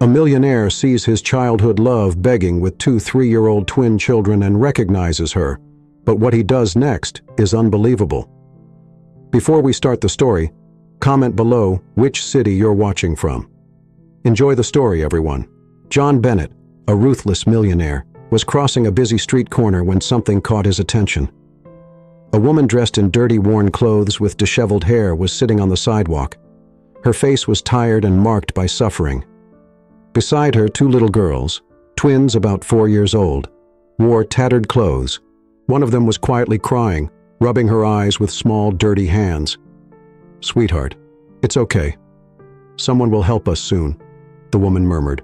A millionaire sees his childhood love begging with two 3-year-old twin children and recognizes her, but what he does next is unbelievable. Before we start the story, comment below which city you're watching from. Enjoy the story, everyone. John Bennett, a ruthless millionaire, was crossing a busy street corner when something caught his attention. A woman dressed in dirty, worn clothes with disheveled hair was sitting on the sidewalk. Her face was tired and marked by suffering. Beside her, 2 little girls, twins about 4 years old, wore tattered clothes. One of them was quietly crying, rubbing her eyes with small, dirty hands. "Sweetheart, it's okay. Someone will help us soon," the woman murmured,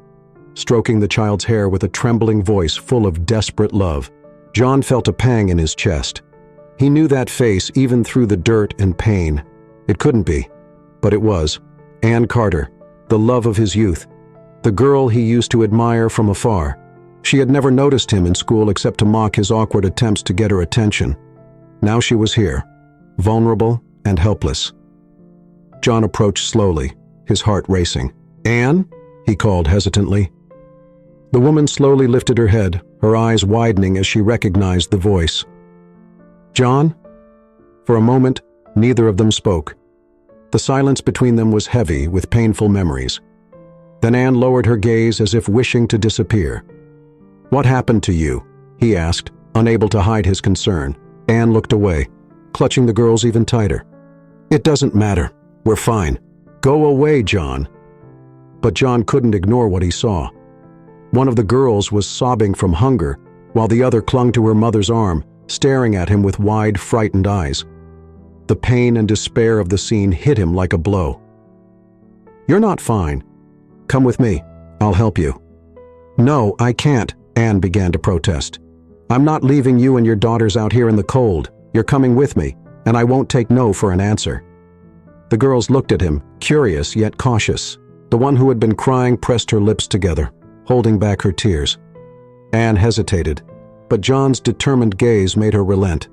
stroking the child's hair with a trembling voice full of desperate love. John felt a pang in his chest. He knew that face even through the dirt and pain. It couldn't be, but it was. Ann Carter, the love of his youth, the girl he used to admire from afar. She had never noticed him in school except to mock his awkward attempts to get her attention. Now she was here, vulnerable and helpless. John approached slowly, his heart racing. "Ann?" he called hesitantly. The woman slowly lifted her head, her eyes widening as she recognized the voice. "John?" For a moment, neither of them spoke. The silence between them was heavy with painful memories. Then Ann lowered her gaze as if wishing to disappear. "What happened to you?" he asked, unable to hide his concern. Ann looked away, clutching the girls even tighter. "It doesn't matter. We're fine. Go away, John." But John couldn't ignore what he saw. One of the girls was sobbing from hunger, while the other clung to her mother's arm, staring at him with wide, frightened eyes. The pain and despair of the scene hit him like a blow. "You're not fine. Come with me. I'll help you." "No, I can't," Ann began to protest. "I'm not leaving you and your daughters out here in the cold. You're coming with me, and I won't take no for an answer." The girls looked at him, curious yet cautious. The one who had been crying pressed her lips together, holding back her tears. Ann hesitated, but John's determined gaze made her relent.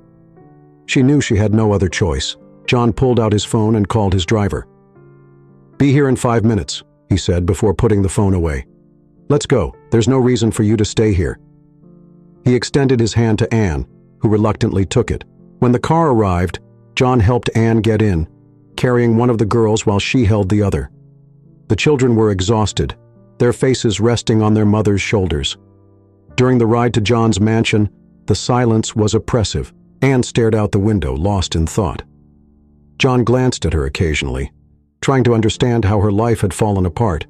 She knew she had no other choice. John pulled out his phone and called his driver. "Be here in 5 minutes," he said before putting the phone away. "Let's go. There's no reason for you to stay here." He extended his hand to Ann, who reluctantly took it. When the car arrived, John helped Ann get in, carrying one of the girls while she held the other. The children were exhausted, their faces resting on their mother's shoulders. During the ride to John's mansion, the silence was oppressive. Ann stared out the window, lost in thought. John glanced at her occasionally, trying to understand how her life had fallen apart.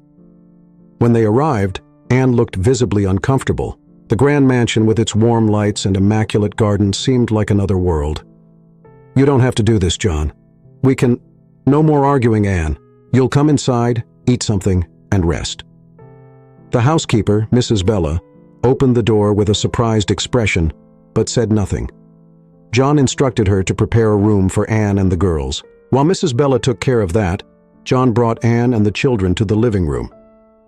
When they arrived, Ann looked visibly uncomfortable. The grand mansion with its warm lights and immaculate garden seemed like another world. "You don't have to do this, John. We can—" "No more arguing, Ann. You'll come inside, eat something, and rest." The housekeeper, Mrs. Bella, opened the door with a surprised expression, but said nothing. John instructed her to prepare a room for Ann and the girls. While Mrs. Bella took care of that, John brought Ann and the children to the living room.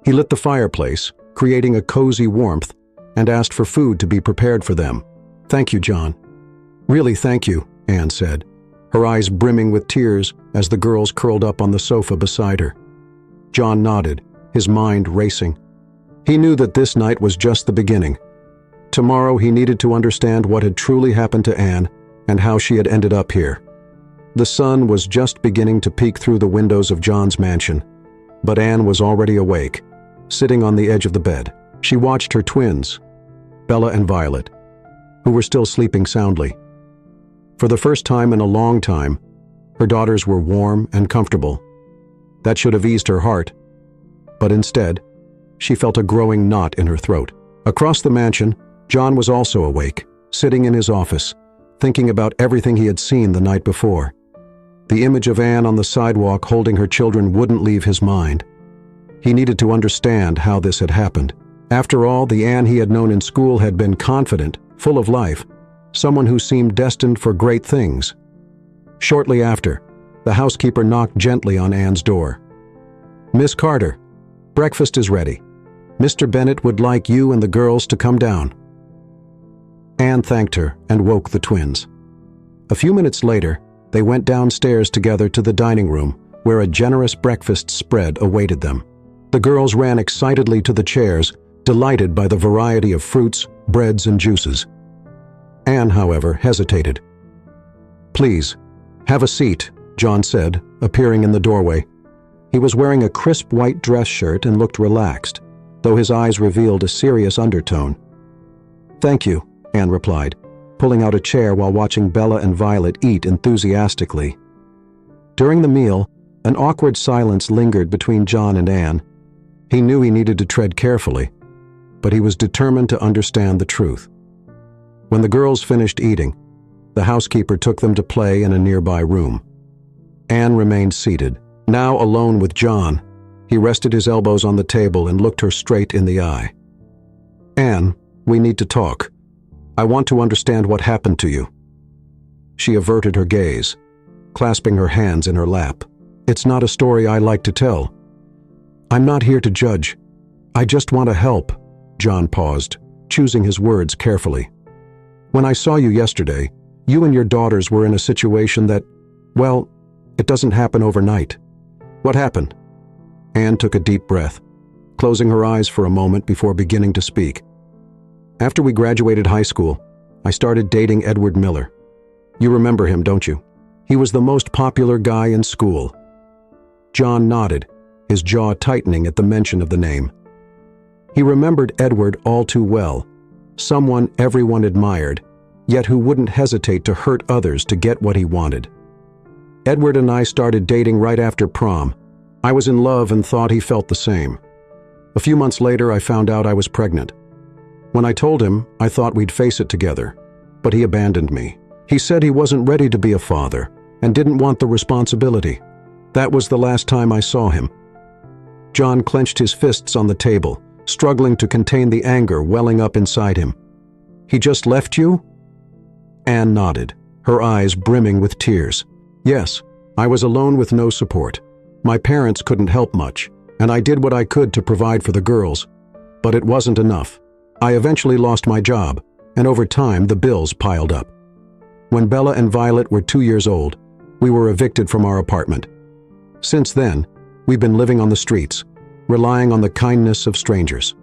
He lit the fireplace, creating a cozy warmth, and asked for food to be prepared for them. "Thank you, John." "Really, thank you," Ann said, her eyes brimming with tears as the girls curled up on the sofa beside her. John nodded, his mind racing. He knew that this night was just the beginning. Tomorrow he needed to understand what had truly happened to Ann and how she had ended up here. The sun was just beginning to peek through the windows of John's mansion, but Ann was already awake, sitting on the edge of the bed. She watched her twins, Bella and Violet, who were still sleeping soundly. For the first time in a long time, her daughters were warm and comfortable. That should have eased her heart, but instead, she felt a growing knot in her throat. Across the mansion, John was also awake, sitting in his office, thinking about everything he had seen the night before. The image of Ann on the sidewalk holding her children wouldn't leave his mind. He needed to understand how this had happened. After all, the Ann he had known in school had been confident, full of life, someone who seemed destined for great things. Shortly after, the housekeeper knocked gently on Ann's door. "Miss Carter, breakfast is ready. Mr. Bennett would like you and the girls to come down." Ann thanked her and woke the twins. A few minutes later, they went downstairs together to the dining room, where a generous breakfast spread awaited them. The girls ran excitedly to the chairs, delighted by the variety of fruits, breads, and juices. Anne, however, hesitated. "Please, have a seat," John said, appearing in the doorway. He was wearing a crisp white dress shirt and looked relaxed, though his eyes revealed a serious undertone. "Thank you," Anne replied, pulling out a chair while watching Bella and Violet eat enthusiastically. During the meal, an awkward silence lingered between John and Anne. He knew he needed to tread carefully, but he was determined to understand the truth. When the girls finished eating, the housekeeper took them to play in a nearby room. Anne remained seated. Now alone with John, he rested his elbows on the table and looked her straight in the eye. "Anne, we need to talk. I want to understand what happened to you." She averted her gaze, clasping her hands in her lap. "It's not a story I like to tell. I'm not here to judge. I just want to help." John paused, choosing his words carefully. "When I saw you yesterday, you and your daughters were in a situation that, well, it doesn't happen overnight. What happened?" Anne took a deep breath, closing her eyes for a moment before beginning to speak. "After we graduated high school, I started dating Edward Miller. You remember him, don't you? He was the most popular guy in school." John nodded, his jaw tightening at the mention of the name. He remembered Edward all too well, someone everyone admired, yet who wouldn't hesitate to hurt others to get what he wanted. "Edward and I started dating right after prom. I was in love and thought he felt the same. A few months later, I found out I was pregnant. When I told him, I thought we'd face it together, but he abandoned me. He said he wasn't ready to be a father and didn't want the responsibility. That was the last time I saw him." John clenched his fists on the table, struggling to contain the anger welling up inside him. "He just left you?" Anne nodded, her eyes brimming with tears. "Yes, I was alone with no support. My parents couldn't help much, and I did what I could to provide for the girls. But it wasn't enough. I eventually lost my job, and over time the bills piled up. When Bella and Violet were 2 years old, we were evicted from our apartment. Since then, we've been living on the streets, relying on the kindness of strangers."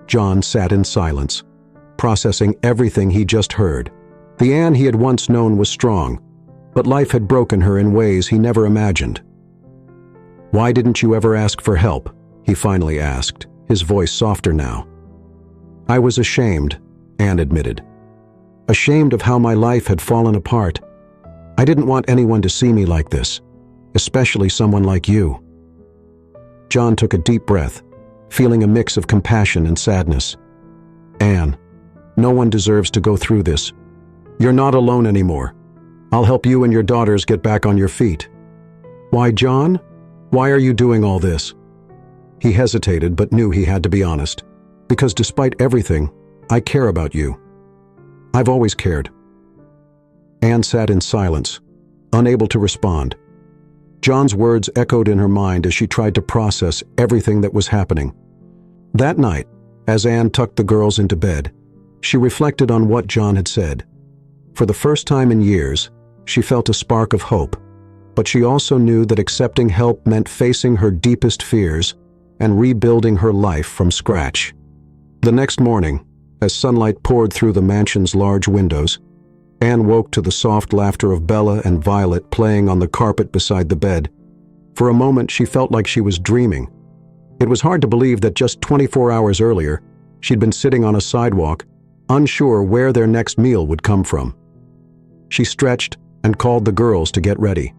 John sat in silence, processing everything he just heard. The Anne he had once known was strong, but life had broken her in ways he never imagined. "Why didn't you ever ask for help?" he finally asked, his voice softer now. "I was ashamed," Anne admitted. "Ashamed of how my life had fallen apart. I didn't want anyone to see me like this, especially someone like you." John took a deep breath, feeling a mix of compassion and sadness. "Anne, no one deserves to go through this. You're not alone anymore. I'll help you and your daughters get back on your feet." "Why, John? Why are you doing all this?" He hesitated but knew he had to be honest. "Because despite everything, I care about you. I've always cared." Anne sat in silence, unable to respond. John's words echoed in her mind as she tried to process everything that was happening. That night, as Anne tucked the girls into bed, she reflected on what John had said. For the first time in years, she felt a spark of hope, but she also knew that accepting help meant facing her deepest fears and rebuilding her life from scratch. The next morning, as sunlight poured through the mansion's large windows, Anne woke to the soft laughter of Bella and Violet playing on the carpet beside the bed. For a moment, she felt like she was dreaming. It was hard to believe that just 24 hours earlier, she'd been sitting on a sidewalk, unsure where their next meal would come from. She stretched and called the girls to get ready.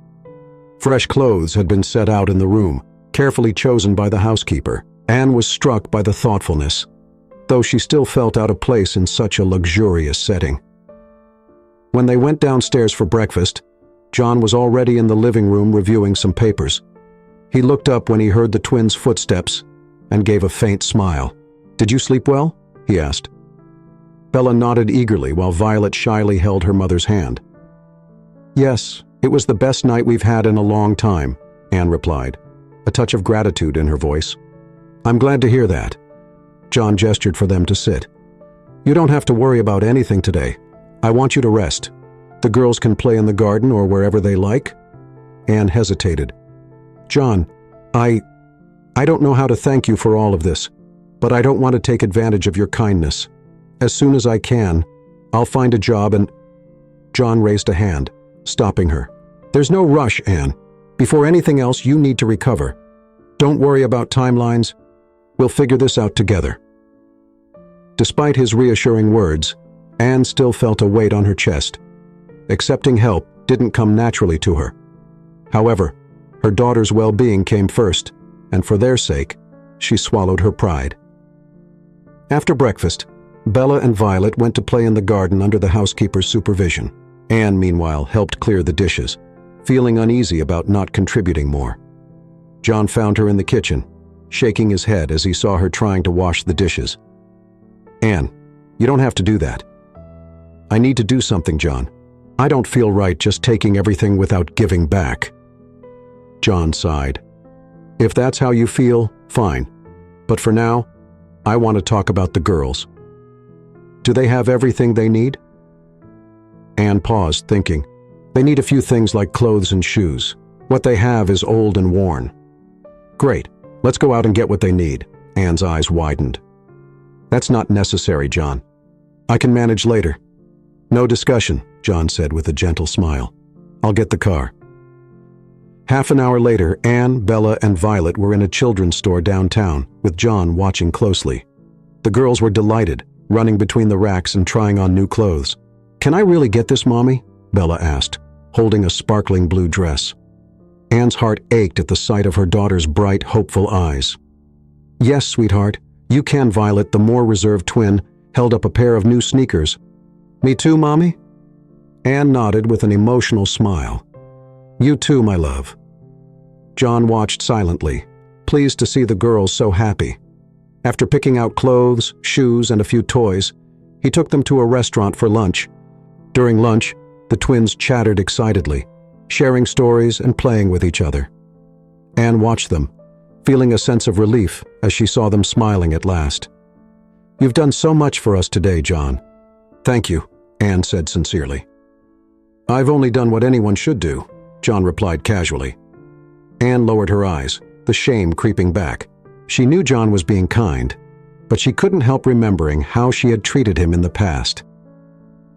Fresh clothes had been set out in the room, carefully chosen by the housekeeper. Anne was struck by the thoughtfulness, though she still felt out of place in such a luxurious setting. When they went downstairs for breakfast, John was already in the living room reviewing some papers. He looked up when he heard the twins' footsteps and gave a faint smile. "Did you sleep well?" he asked. Bella nodded eagerly while Violet shyly held her mother's hand. "Yes, it was the best night we've had in a long time," Anne replied, a touch of gratitude in her voice. "I'm glad to hear that." John gestured for them to sit. "You don't have to worry about anything today. I want you to rest. The girls can play in the garden or wherever they like." Anne hesitated. "John, I don't know how to thank you for all of this, but I don't want to take advantage of your kindness. As soon as I can, I'll find a job and—" John raised a hand, stopping her. "There's no rush, Anne. Before anything else, you need to recover. Don't worry about timelines. We'll figure this out together." Despite his reassuring words, Anne still felt a weight on her chest. Accepting help didn't come naturally to her. However, her daughter's well-being came first, and for their sake, she swallowed her pride. After breakfast, Bella and Violet went to play in the garden under the housekeeper's supervision. Anne, meanwhile, helped clear the dishes, feeling uneasy about not contributing more. John found her in the kitchen, shaking his head as he saw her trying to wash the dishes. "Anne, you don't have to do that." "I need to do something, John. I don't feel right just taking everything without giving back." John sighed. "If that's how you feel, fine. But for now, I want to talk about the girls. Do they have everything they need?" Anne paused, thinking. "They need a few things like clothes and shoes. What they have is old and worn." "Great. Let's go out and get what they need." Anne's eyes widened. "That's not necessary, John. I can manage later." "No discussion," John said with a gentle smile. "I'll get the car." Half an hour later, Anne, Bella, and Violet were in a children's store downtown, with John watching closely. The girls were delighted, running between the racks and trying on new clothes. "Can I really get this, Mommy?" Bella asked, holding a sparkling blue dress. Anne's heart ached at the sight of her daughter's bright, hopeful eyes. "Yes, sweetheart, you can." Violet, the more reserved twin, held up a pair of new sneakers. "Me too, Mommy?" Anne nodded with an emotional smile. "You too, my love." John watched silently, pleased to see the girls so happy. After picking out clothes, shoes, and a few toys, he took them to a restaurant for lunch. During lunch, the twins chattered excitedly, sharing stories and playing with each other. Anne watched them, feeling a sense of relief as she saw them smiling at last. "You've done so much for us today, John." "Thank you," Anne said sincerely. "I've only done what anyone should do," John replied casually. Anne lowered her eyes, the shame creeping back. She knew John was being kind, but she couldn't help remembering how she had treated him in the past.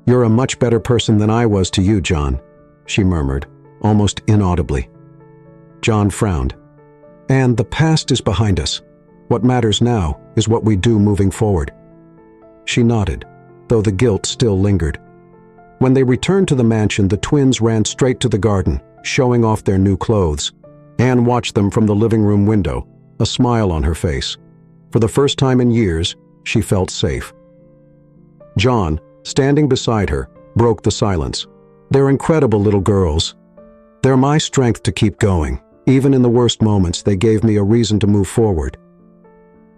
"You're a much better person than I was to you, John," she murmured, almost inaudibly. John frowned. "And the past is behind us. What matters now is what we do moving forward." She nodded, though the guilt still lingered. When they returned to the mansion, the twins ran straight to the garden, showing off their new clothes. Anne watched them from the living room window, a smile on her face. For the first time in years, she felt safe. John, standing beside her, broke the silence. "They're incredible little girls. They're my strength to keep going. Even in the worst moments, they gave me a reason to move forward."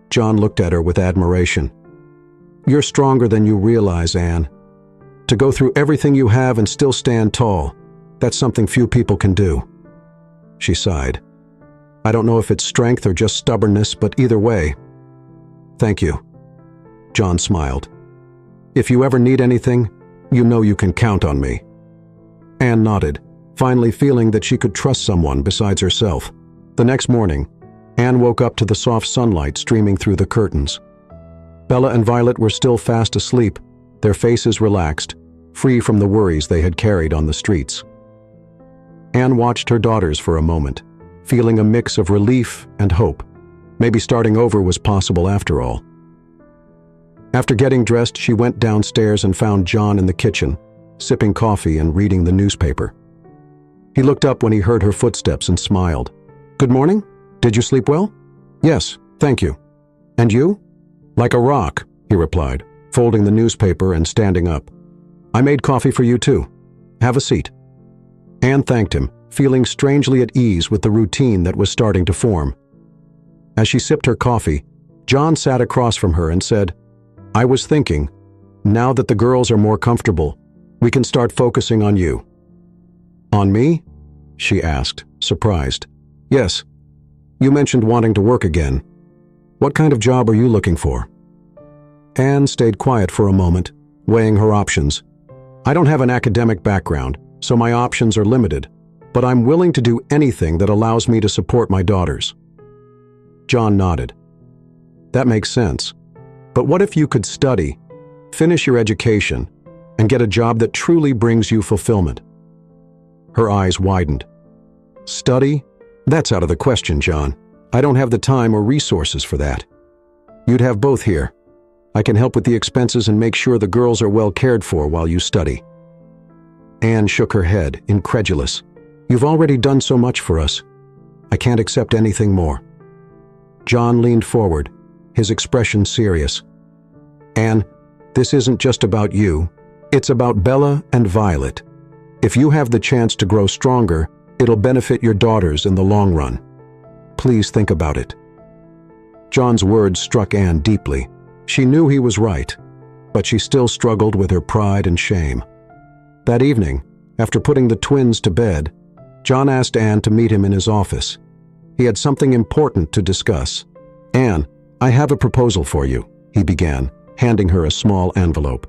John looked at her with admiration. "You're stronger than you realize, Anne. To go through everything you have and still stand tall, that's something few people can do." She sighed. "I don't know if it's strength or just stubbornness, but either way, thank you." John smiled. "If you ever need anything, you know you can count on me." Anne nodded, finally feeling that she could trust someone besides herself. The next morning, Anne woke up to the soft sunlight streaming through the curtains. Bella and Violet were still fast asleep, their faces relaxed, free from the worries they had carried on the streets. Anne watched her daughters for a moment, feeling a mix of relief and hope. Maybe starting over was possible after all. After getting dressed, she went downstairs and found John in the kitchen, sipping coffee and reading the newspaper. He looked up when he heard her footsteps and smiled. "Good morning. Did you sleep well?" "Yes, thank you." "And you?" "Like a rock," he replied, folding the newspaper and standing up. "I made coffee for you too. Have a seat." Anne thanked him, feeling strangely at ease with the routine that was starting to form. As she sipped her coffee, John sat across from her and said, "I was thinking, now that the girls are more comfortable, we can start focusing on you." "On me?" she asked, surprised. "Yes. You mentioned wanting to work again. What kind of job are you looking for?" Anne stayed quiet for a moment, weighing her options. "I don't have an academic background, so my options are limited, but I'm willing to do anything that allows me to support my daughters." John nodded. That makes sense. But what if you could study, finish your education, and get a job that truly brings you fulfillment? Her eyes widened. Study? That's out of the question, John. I don't have the time or resources for that. You'd have both here. I can help with the expenses and make sure the girls are well cared for while you study. Anne shook her head, incredulous. You've already done so much for us. I can't accept anything more. John leaned forward, his expression serious. Anne, this isn't just about you. It's about Bella and Violet. If you have the chance to grow stronger, it'll benefit your daughters in the long run. Please think about it. John's words struck Anne deeply. She knew he was right, but she still struggled with her pride and shame. That evening, after putting the twins to bed, John asked Anne to meet him in his office. He had something important to discuss. Anne, I have a proposal for you, he began, handing her a small envelope.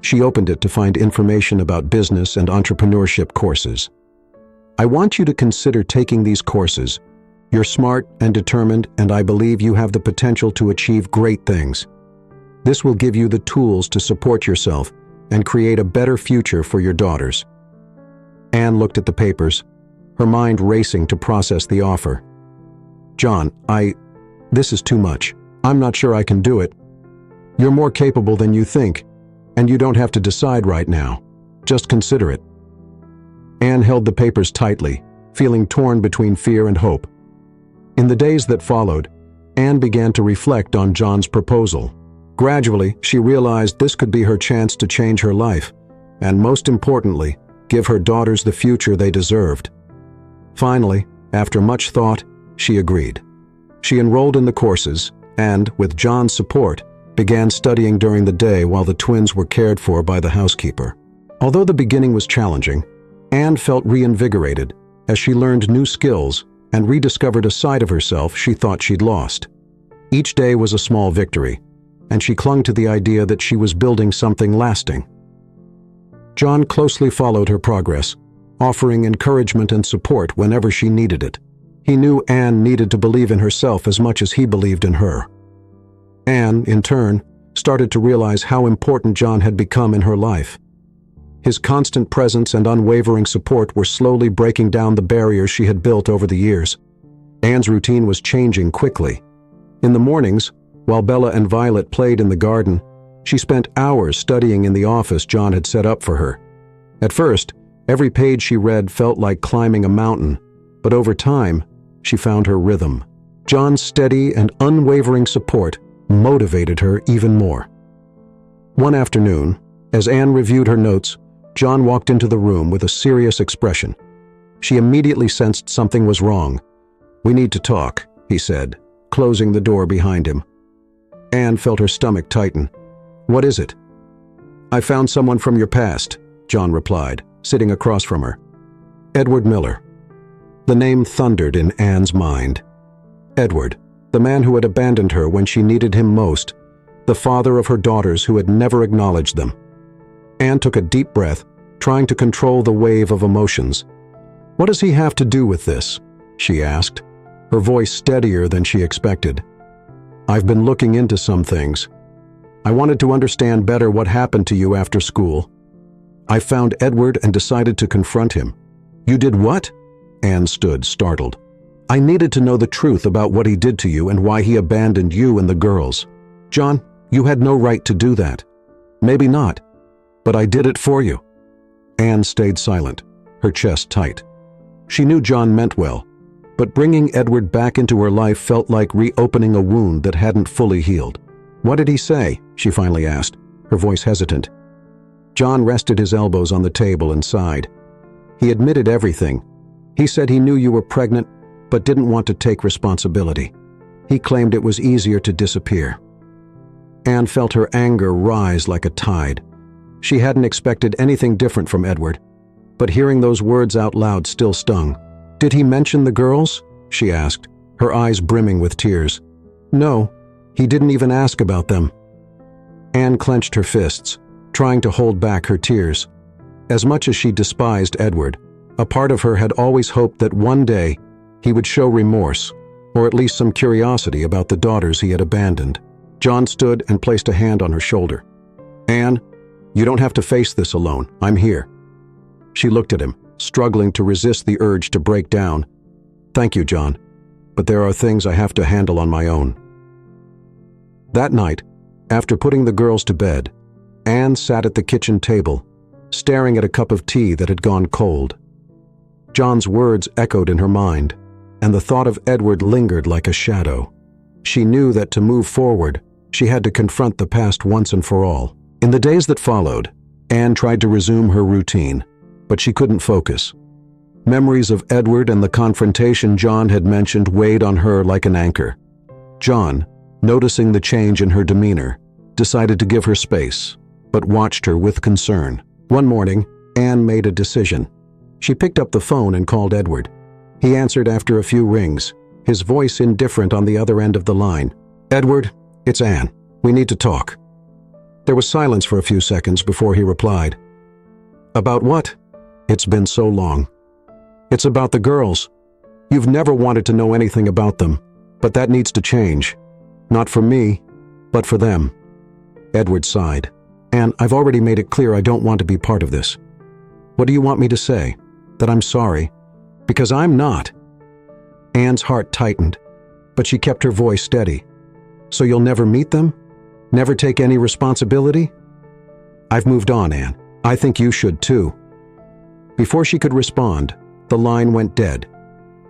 She opened it to find information about business and entrepreneurship courses. I want you to consider taking these courses. You're smart and determined, and I believe you have the potential to achieve great things. This will give you the tools to support yourself and create a better future for your daughters. Anne looked at the papers, her mind racing to process the offer. John, this is too much. I'm not sure I can do it. You're more capable than you think, and you don't have to decide right now. Just consider it. Anne held the papers tightly, feeling torn between fear and hope. In the days that followed, Anne began to reflect on John's proposal. Gradually, she realized this could be her chance to change her life, and most importantly, give her daughters the future they deserved. Finally, after much thought, she agreed. She enrolled in the courses and, with John's support, began studying during the day while the twins were cared for by the housekeeper. Although the beginning was challenging, Anne felt reinvigorated as she learned new skills and rediscovered a side of herself she thought she'd lost. Each day was a small victory, and she clung to the idea that she was building something lasting. John closely followed her progress, offering encouragement and support whenever she needed it. He knew Anne needed to believe in herself as much as he believed in her. Anne, in turn, started to realize how important John had become in her life. His constant presence and unwavering support were slowly breaking down the barriers she had built over the years. Anne's routine was changing quickly. In the mornings, while Bella and Violet played in the garden, she spent hours studying in the office John had set up for her. At first, every page she read felt like climbing a mountain, but over time, she found her rhythm. John's steady and unwavering support motivated her even more. One afternoon, as Anne reviewed her notes, John walked into the room with a serious expression. She immediately sensed something was wrong. "We need to talk," he said, closing the door behind him. Anne felt her stomach tighten. "What is it?" "I found someone from your past," John replied, sitting across from her. "Edward Miller." The name thundered in Anne's mind. Edward, the man who had abandoned her when she needed him most, the father of her daughters who had never acknowledged them. Anne took a deep breath, trying to control the wave of emotions. "What does he have to do with this?" she asked, her voice steadier than she expected. "I've been looking into some things. I wanted to understand better what happened to you after school. I found Edward and decided to confront him." "You did what?" Anne stood, startled. "I needed to know the truth about what he did to you and why he abandoned you and the girls. John, you had no right to do that." "Maybe not, but I did it for you." Anne stayed silent, her chest tight. She knew John meant well, but bringing Edward back into her life felt like reopening a wound that hadn't fully healed. "What did he say?" she finally asked, her voice hesitant. John rested his elbows on the table and sighed. "He admitted everything. He said he knew you were pregnant, but didn't want to take responsibility. He claimed it was easier to disappear." Anne felt her anger rise like a tide. She hadn't expected anything different from Edward, but hearing those words out loud still stung. "Did he mention the girls?" she asked, her eyes brimming with tears. "No, he didn't even ask about them." Anne clenched her fists, trying to hold back her tears. As much as she despised Edward, a part of her had always hoped that one day he would show remorse, or at least some curiosity about the daughters he had abandoned. John stood and placed a hand on her shoulder. "Anne, you don't have to face this alone. I'm here." She looked at him, struggling to resist the urge to break down. "Thank you, John, but there are things I have to handle on my own." That night, after putting the girls to bed, Anne sat at the kitchen table, staring at a cup of tea that had gone cold. John's words echoed in her mind, and the thought of Edward lingered like a shadow. She knew that to move forward, she had to confront the past once and for all. In the days that followed, Anne tried to resume her routine, but she couldn't focus. Memories of Edward and the confrontation John had mentioned weighed on her like an anchor. John, noticing the change in her demeanor, decided to give her space, but watched her with concern. One morning, Anne made a decision. She picked up the phone and called Edward. He answered after a few rings, his voice indifferent on the other end of the line. "Edward, it's Anne. We need to talk." There was silence for a few seconds before he replied. "About what?" "It's been so long." "It's about the girls. You've never wanted to know anything about them, but that needs to change. Not for me, but for them." Edward sighed. "Anne, I've already made it clear I don't want to be part of this." "What do you want me to say? That I'm sorry?" "Because I'm not." Anne's heart tightened, but she kept her voice steady. "So you'll never meet them? Never take any responsibility?" "I've moved on, Anne. I think you should too." Before she could respond, the line went dead.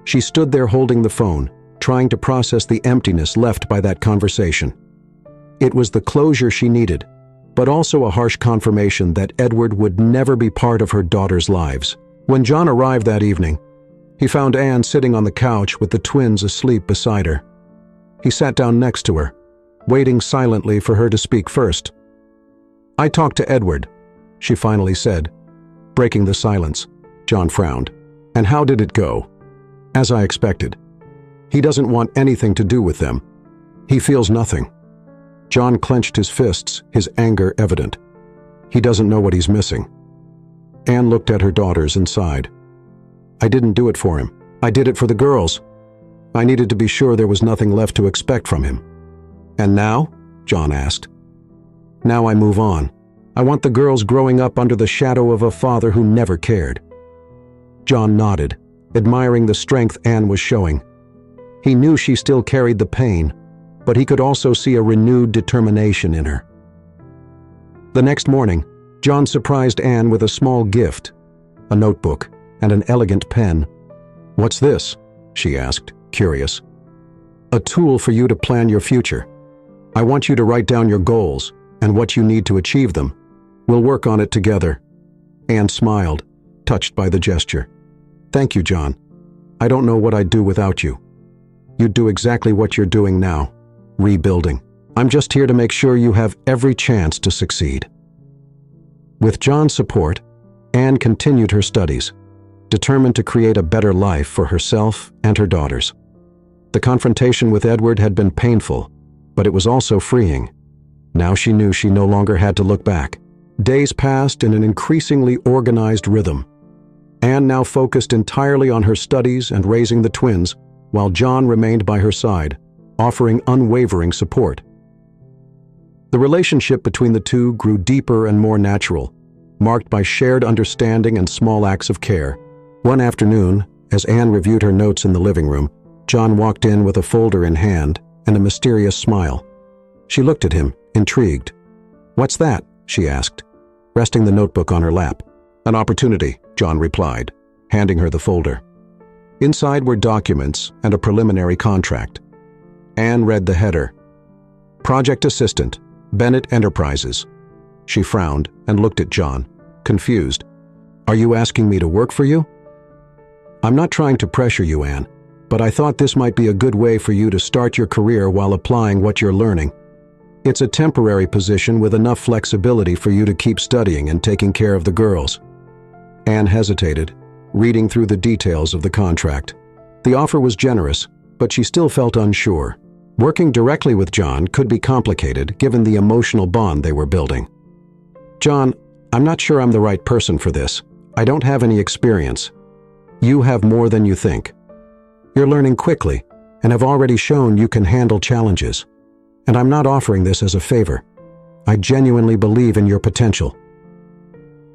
She stood there holding the phone, trying to process the emptiness left by that conversation. It was the closure she needed, but also a harsh confirmation that Edward would never be part of her daughters' lives. When John arrived that evening, he found Anne sitting on the couch with the twins asleep beside her. He sat down next to her, waiting silently for her to speak first. "I talked to Edward," she finally said. Breaking the silence, John frowned. "And how did it go?" "As I expected. He doesn't want anything to do with them. He feels nothing." John clenched his fists, his anger evident. "He doesn't know what he's missing." Anne looked at her daughters and sighed. "I didn't do it for him. I did it for the girls. I needed to be sure there was nothing left to expect from him." "And now?" John asked. "Now I move on. I want the girls growing up under the shadow of a father who never cared." John nodded, admiring the strength Anne was showing. He knew she still carried the pain, but he could also see a renewed determination in her. The next morning, John surprised Anne with a small gift, a notebook and an elegant pen. "What's this?" she asked, curious. "A tool for you to plan your future. I want you to write down your goals and what you need to achieve them. We'll work on it together." Anne smiled, touched by the gesture. "Thank you, John. I don't know what I'd do without you. You'd do exactly what you're doing now, rebuilding. I'm just here to make sure you have every chance to succeed." With John's support, Anne continued her studies, determined to create a better life for herself and her daughters. The confrontation with Edward had been painful, but it was also freeing. Now she knew she no longer had to look back. Days passed in an increasingly organized rhythm. Anne now focused entirely on her studies and raising the twins, while John remained by her side, offering unwavering support. The relationship between the two grew deeper and more natural, marked by shared understanding and small acts of care. One afternoon, as Anne reviewed her notes in the living room, John walked in with a folder in hand and a mysterious smile. She looked at him, intrigued. "What's that?" she asked, resting the notebook on her lap. "An opportunity," John replied, handing her the folder. Inside were documents and a preliminary contract. Anne read the header. "Project Assistant, Bennett Enterprises." She frowned and looked at John, confused. "Are you asking me to work for you?" "I'm not trying to pressure you, Anne, but I thought this might be a good way for you to start your career while applying what you're learning. It's a temporary position with enough flexibility for you to keep studying and taking care of the girls." Anne hesitated, reading through the details of the contract. The offer was generous, but she still felt unsure. Working directly with John could be complicated given the emotional bond they were building. "John, I'm not sure I'm the right person for this. I don't have any experience. You have more than you think. You're learning quickly, and have already shown you can handle challenges. And I'm not offering this as a favor. I genuinely believe in your potential."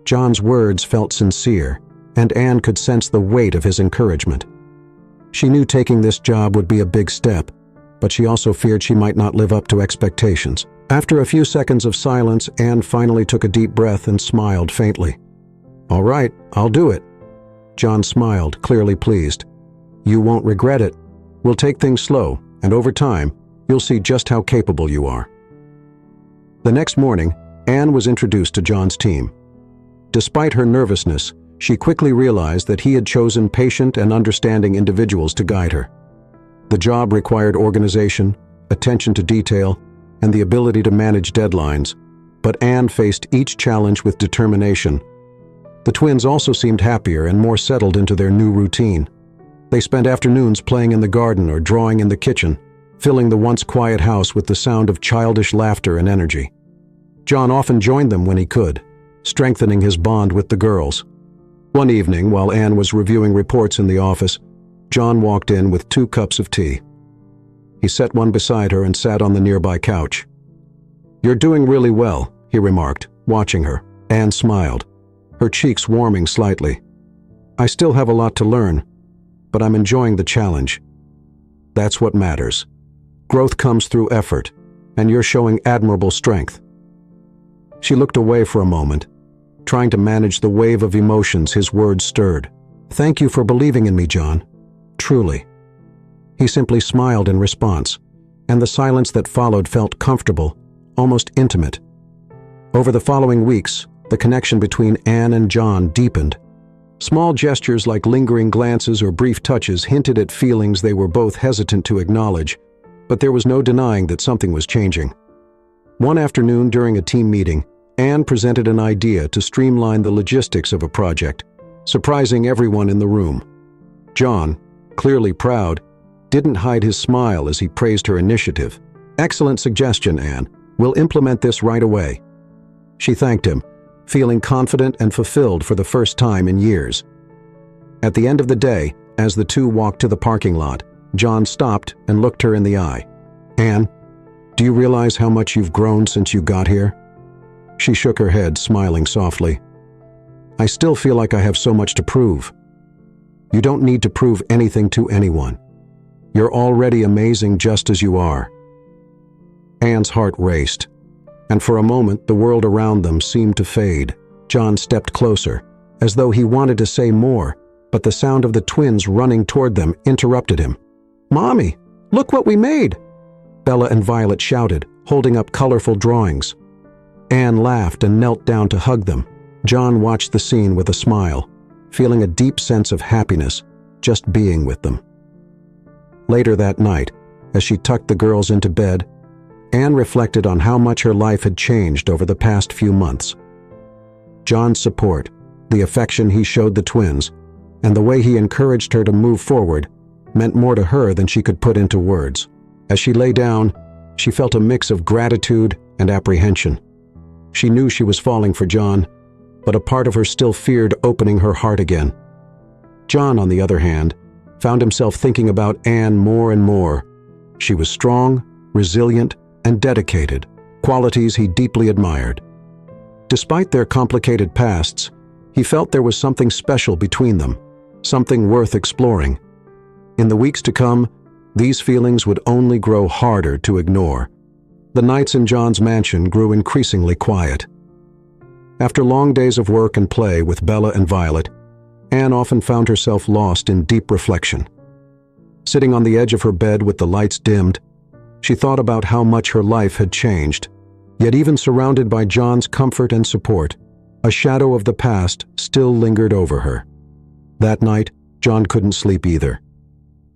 John's words felt sincere, and Anne could sense the weight of his encouragement. She knew taking this job would be a big step, but she also feared she might not live up to expectations. After a few seconds of silence, Anne finally took a deep breath and smiled faintly. "All right, I'll do it." John smiled, clearly pleased. "You won't regret it. We'll take things slow, and over time, you'll see just how capable you are." The next morning, Anne was introduced to John's team. Despite her nervousness, she quickly realized that he had chosen patient and understanding individuals to guide her. The job required organization, attention to detail, and the ability to manage deadlines, but Anne faced each challenge with determination. The twins also seemed happier and more settled into their new routine. They spent afternoons playing in the garden or drawing in the kitchen, filling the once quiet house with the sound of childish laughter and energy. John often joined them when he could, strengthening his bond with the girls. One evening, while Anne was reviewing reports in the office, John walked in with 2 cups of tea. He set one beside her and sat on the nearby couch. "You're doing really well," he remarked, watching her. Anne smiled, her cheeks warming slightly. "I still have a lot to learn, but I'm enjoying the challenge. That's what matters. Growth comes through effort, and you're showing admirable strength." She looked away for a moment, trying to manage the wave of emotions his words stirred. "Thank you for believing in me, John. Truly." He simply smiled in response, and the silence that followed felt comfortable, almost intimate. Over the following weeks, the connection between Anne and John deepened. Small gestures like lingering glances or brief touches hinted at feelings they were both hesitant to acknowledge, but there was no denying that something was changing. One afternoon during a team meeting, Anne presented an idea to streamline the logistics of a project, surprising everyone in the room. John, clearly proud, didn't hide his smile as he praised her initiative. "Excellent suggestion, Anne. We'll implement this right away." She thanked him, feeling confident and fulfilled for the first time in years. At the end of the day, as the two walked to the parking lot, John stopped and looked her in the eye. "Anne, do you realize how much you've grown since you got here?" She shook her head, smiling softly. "I still feel like I have so much to prove." "You don't need to prove anything to anyone. You're already amazing just as you are." Anne's heart raced, and for a moment the world around them seemed to fade. John stepped closer, as though he wanted to say more, but the sound of the twins running toward them interrupted him. "Mommy, look what we made!" Bella and Violet shouted, holding up colorful drawings. Anne laughed and knelt down to hug them. John watched the scene with a smile, feeling a deep sense of happiness just being with them. Later that night, as she tucked the girls into bed, Anne reflected on how much her life had changed over the past few months. John's support, the affection he showed the twins, and the way he encouraged her to move forward meant more to her than she could put into words. As she lay down, she felt a mix of gratitude and apprehension. She knew she was falling for John, but a part of her still feared opening her heart again. John, on the other hand, found himself thinking about Anne more and more. She was strong, resilient, and dedicated, qualities he deeply admired. Despite their complicated pasts, he felt there was something special between them, something worth exploring. In the weeks to come, these feelings would only grow harder to ignore. The nights in John's mansion grew increasingly quiet. After long days of work and play with Bella and Violet, Anne often found herself lost in deep reflection. Sitting on the edge of her bed with the lights dimmed, she thought about how much her life had changed. Yet even surrounded by John's comfort and support, a shadow of the past still lingered over her. That night, John couldn't sleep either.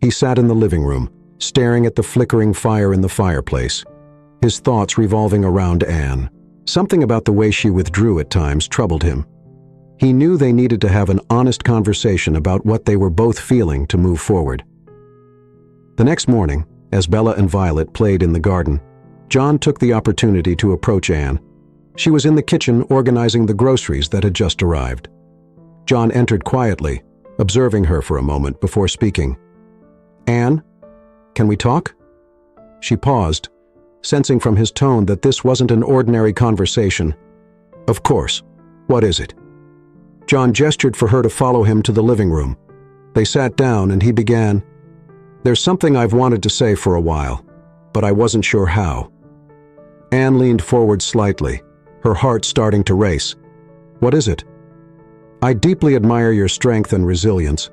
He sat in the living room, staring at the flickering fire in the fireplace, his thoughts revolving around Anne. Something about the way she withdrew at times troubled him. He knew they needed to have an honest conversation about what they were both feeling to move forward. The next morning, as Bella and Violet played in the garden, John took the opportunity to approach Anne. She was in the kitchen organizing the groceries that had just arrived. John entered quietly, observing her for a moment before speaking. "Anne, Can we talk?" She paused, sensing from his tone that this wasn't an ordinary conversation. "Of course. What is it?" John gestured for her to follow him to the living room. They sat down and he began, "There's something I've wanted to say for a while, but I wasn't sure how." Anne leaned forward slightly, her heart starting to race. "What is it?" "I deeply admire your strength and resilience,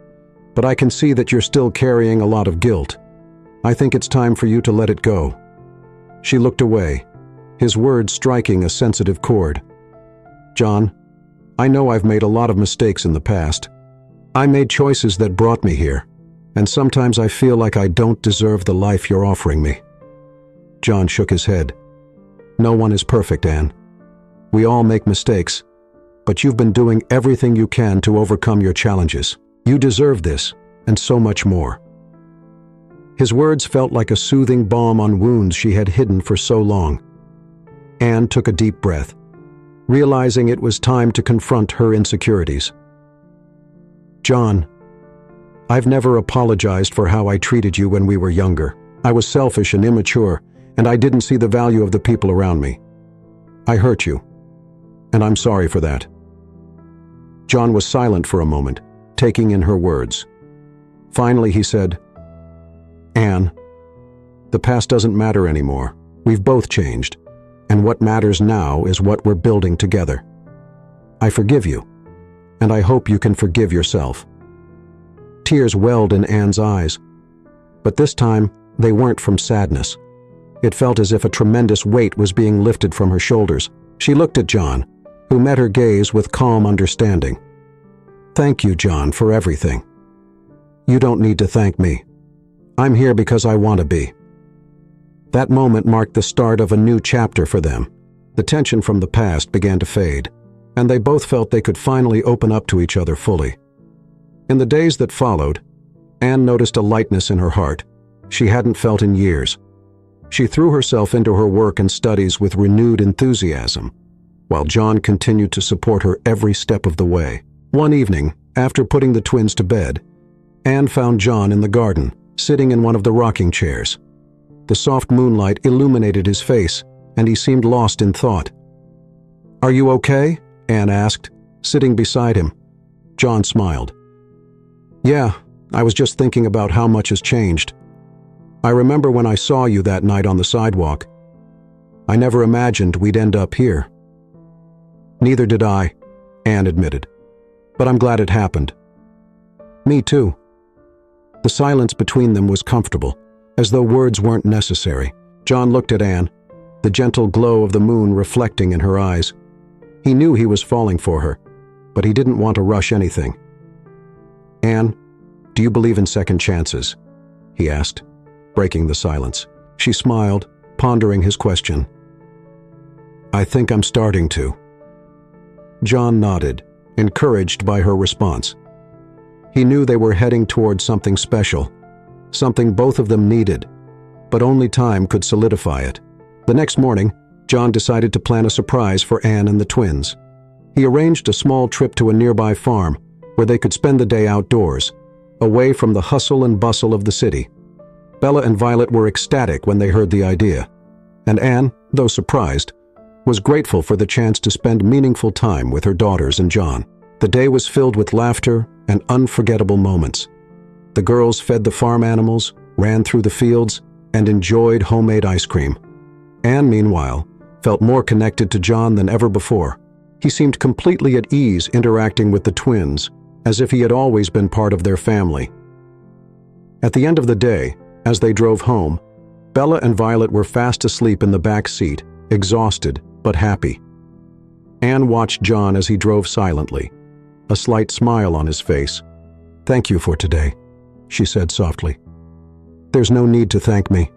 but I can see that you're still carrying a lot of guilt. I think it's time for you to let it go." She looked away, his words striking a sensitive chord. "John, I know I've made a lot of mistakes in the past. I made choices that brought me here, and sometimes I feel like I don't deserve the life you're offering me." John shook his head. "No one is perfect, Anne. We all make mistakes, but you've been doing everything you can to overcome your challenges. You deserve this, and so much more." His words felt like a soothing balm on wounds she had hidden for so long. Anne took a deep breath, realizing it was time to confront her insecurities. "John, I've never apologized for how I treated you when we were younger. I was selfish and immature, and I didn't see the value of the people around me. I hurt you, and I'm sorry for that." John was silent for a moment, taking in her words. Finally he said, "Anne, the past doesn't matter anymore. We've both changed, and what matters now is what we're building together. I forgive you, and I hope you can forgive yourself." Tears welled in Anne's eyes, but this time they weren't from sadness. It felt as if a tremendous weight was being lifted from her shoulders. She looked at John, who met her gaze with calm understanding. "Thank you, John, for everything. You don't need to thank me. I'm here because I want to be." That moment marked the start of a new chapter for them. The tension from the past began to fade, and they both felt they could finally open up to each other fully. In the days that followed, Anne noticed a lightness in her heart she hadn't felt in years. She threw herself into her work and studies with renewed enthusiasm, while John continued to support her every step of the way. One evening, after putting the twins to bed, Anne found John in the garden, sitting in one of the rocking chairs. The soft moonlight illuminated his face, and he seemed lost in thought. "Are you okay?" Anne asked, sitting beside him. John smiled. "Yeah, I was just thinking about how much has changed. I remember when I saw you that night on the sidewalk. I never imagined we'd end up here." "Neither did I," Anne admitted. "But I'm glad it happened." "Me too." The silence between them was comfortable, as though words weren't necessary. John looked at Anne, the gentle glow of the moon reflecting in her eyes. He knew he was falling for her, but he didn't want to rush anything. "Anne, do you believe in second chances?" he asked, breaking the silence. She smiled, pondering his question. "I think I'm starting to." John nodded, encouraged by her response. He knew they were heading towards something special, something both of them needed, but only time could solidify it. The next morning, John decided to plan a surprise for Anne and the twins. He arranged a small trip to a nearby farm where they could spend the day outdoors, away from the hustle and bustle of the city. Bella and Violet were ecstatic when they heard the idea, and Anne, though surprised, was grateful for the chance to spend meaningful time with her daughters and John. The day was filled with laughter and unforgettable moments. The girls fed the farm animals, ran through the fields, and enjoyed homemade ice cream. Anne, meanwhile, felt more connected to John than ever before. He seemed completely at ease interacting with the twins, as if he had always been part of their family. At the end of the day, as they drove home, Bella and Violet were fast asleep in the back seat, exhausted but happy. Anne watched John as he drove silently, a slight smile on his face. "Thank you for today," she said softly. "There's no need to thank me.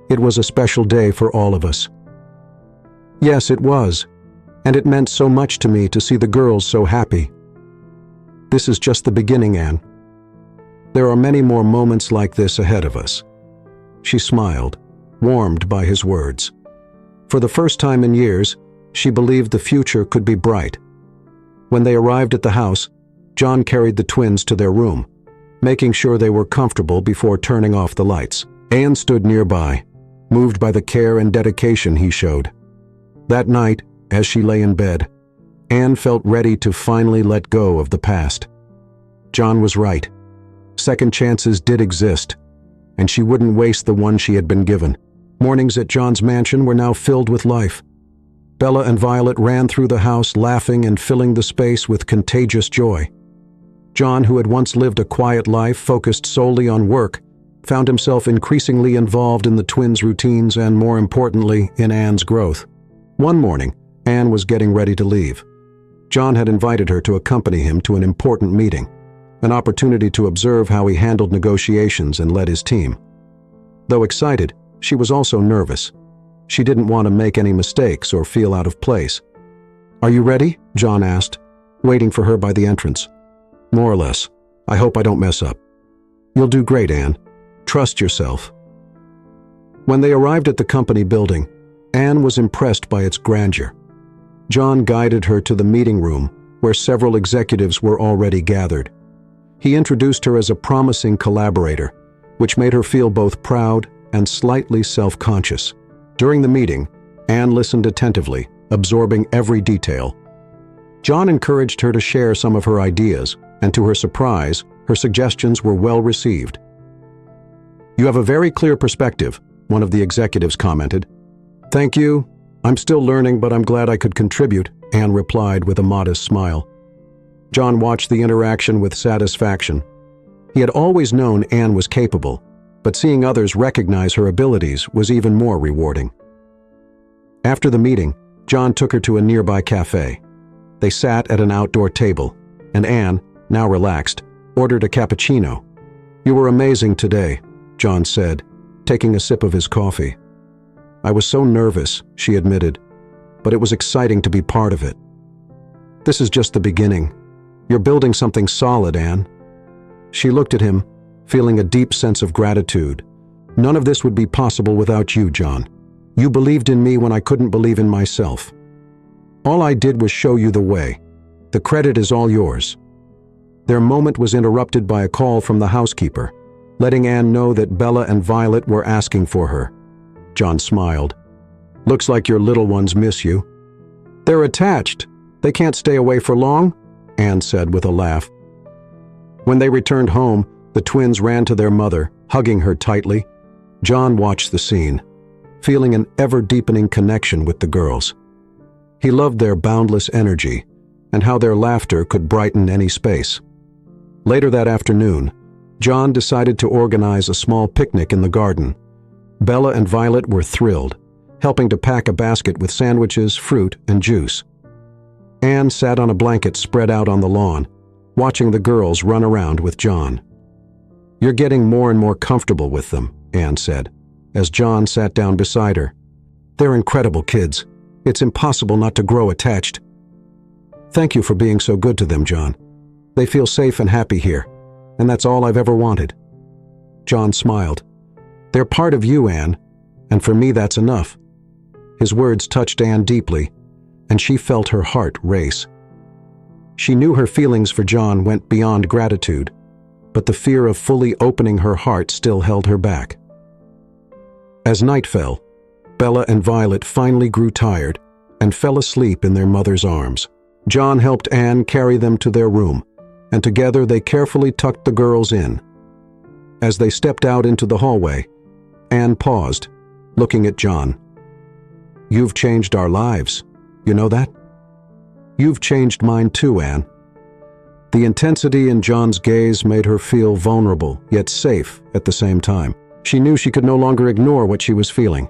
It was a special day for all of us." "Yes, it was, and it meant so much to me to see the girls so happy." "This is just the beginning, Anne. There are many more moments like this ahead of us." She smiled, warmed by his words. For the first time in years, she believed the future could be bright. When they arrived at the house, John carried the twins to their room, making sure they were comfortable before turning off the lights. Anne stood nearby, moved by the care and dedication he showed. That night, as she lay in bed, Anne felt ready to finally let go of the past. John was right. Second chances did exist, and she wouldn't waste the one she had been given. Mornings at John's mansion were now filled with life. Bella and Violet ran through the house laughing and filling the space with contagious joy. John, who had once lived a quiet life focused solely on work, found himself increasingly involved in the twins' routines and, more importantly, in Anne's growth. One morning, Anne was getting ready to leave. John had invited her to accompany him to an important meeting, an opportunity to observe how he handled negotiations and led his team. Though excited, she was also nervous. She didn't want to make any mistakes or feel out of place. "Are you ready?" John asked, waiting for her by the entrance. "More or less. I hope I don't mess up." "You'll do great, Anne. Trust yourself." When they arrived at the company building, Anne was impressed by its grandeur. John guided her to the meeting room, where several executives were already gathered. He introduced her as a promising collaborator, which made her feel both proud and slightly self-conscious. During the meeting, Anne listened attentively, absorbing every detail. John encouraged her to share some of her ideas, and to her surprise, her suggestions were well received. "You have a very clear perspective," one of the executives commented. "Thank you. I'm still learning, but I'm glad I could contribute," Anne replied with a modest smile. John watched the interaction with satisfaction. He had always known Anne was capable, but seeing others recognize her abilities was even more rewarding. After the meeting, John took her to a nearby cafe. They sat at an outdoor table, and Anne, now relaxed, ordered a cappuccino. "You were amazing today," John said, taking a sip of his coffee. "I was so nervous," she admitted, "but it was exciting to be part of it." "This is just the beginning. You're building something solid, Anne." She looked at him, feeling a deep sense of gratitude. "None of this would be possible without you, John. You believed in me when I couldn't believe in myself. All I did was show you the way. The credit is all yours." Their moment was interrupted by a call from the housekeeper, letting Anne know that Bella and Violet were asking for her. John smiled. "Looks like your little ones miss you." "They're attached. They can't stay away for long," Anne said with a laugh. When they returned home, the twins ran to their mother, hugging her tightly. John watched the scene, feeling an ever-deepening connection with the girls. He loved their boundless energy and how their laughter could brighten any space. Later that afternoon, John decided to organize a small picnic in the garden. Bella and Violet were thrilled, helping to pack a basket with sandwiches, fruit, and juice. Anne sat on a blanket spread out on the lawn, watching the girls run around with John. "You're getting more and more comfortable with them," Anne said, as John sat down beside her. "They're incredible kids. It's impossible not to grow attached." "Thank you for being so good to them, John. They feel safe and happy here, and that's all I've ever wanted." John smiled. "They're part of you, Anne, and for me that's enough." His words touched Anne deeply, and she felt her heart race. She knew her feelings for John went beyond gratitude, but the fear of fully opening her heart still held her back. As night fell, Bella and Violet finally grew tired and fell asleep in their mother's arms. John helped Anne carry them to their room, and together they carefully tucked the girls in. As they stepped out into the hallway, Anne paused, looking at John. "You've changed our lives. You know that?" "You've changed mine too, Anne." The intensity in John's gaze made her feel vulnerable, yet safe at the same time. She knew she could no longer ignore what she was feeling.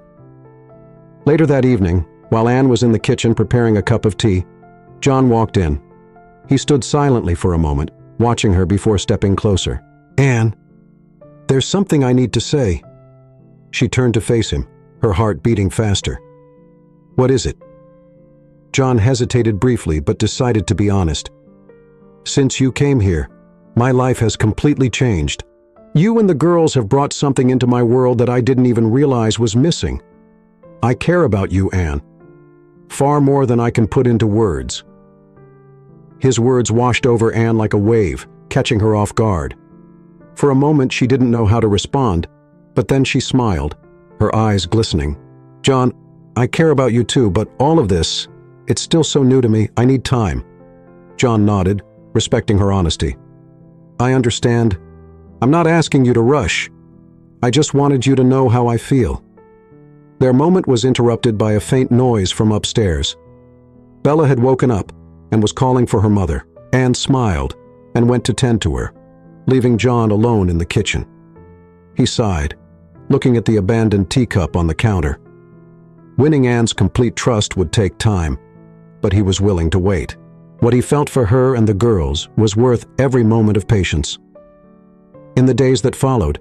Later that evening, while Anne was in the kitchen preparing a cup of tea, John walked in. He stood silently for a moment, watching her before stepping closer. "Anne, there's something I need to say." She turned to face him, her heart beating faster. "What is it?" John hesitated briefly but decided to be honest. "Since you came here, my life has completely changed. You and the girls have brought something into my world that I didn't even realize was missing. I care about you, Anne. Far more than I can put into words." His words washed over Anne like a wave, catching her off guard. For a moment she didn't know how to respond, But then she smiled, her eyes glistening. "John, I care about you too, but all of this, it's still so new to me. I need time." John nodded, respecting her honesty. "I understand. I'm not asking you to rush. I just wanted you to know how I feel." Their moment was interrupted by a faint noise from upstairs. Bella had woken up and was calling for her mother. Anne smiled and went to tend to her, leaving John alone in the kitchen. He sighed, looking at the abandoned teacup on the counter. Winning Anne's complete trust would take time, but he was willing to wait. What he felt for her and the girls was worth every moment of patience. In the days that followed,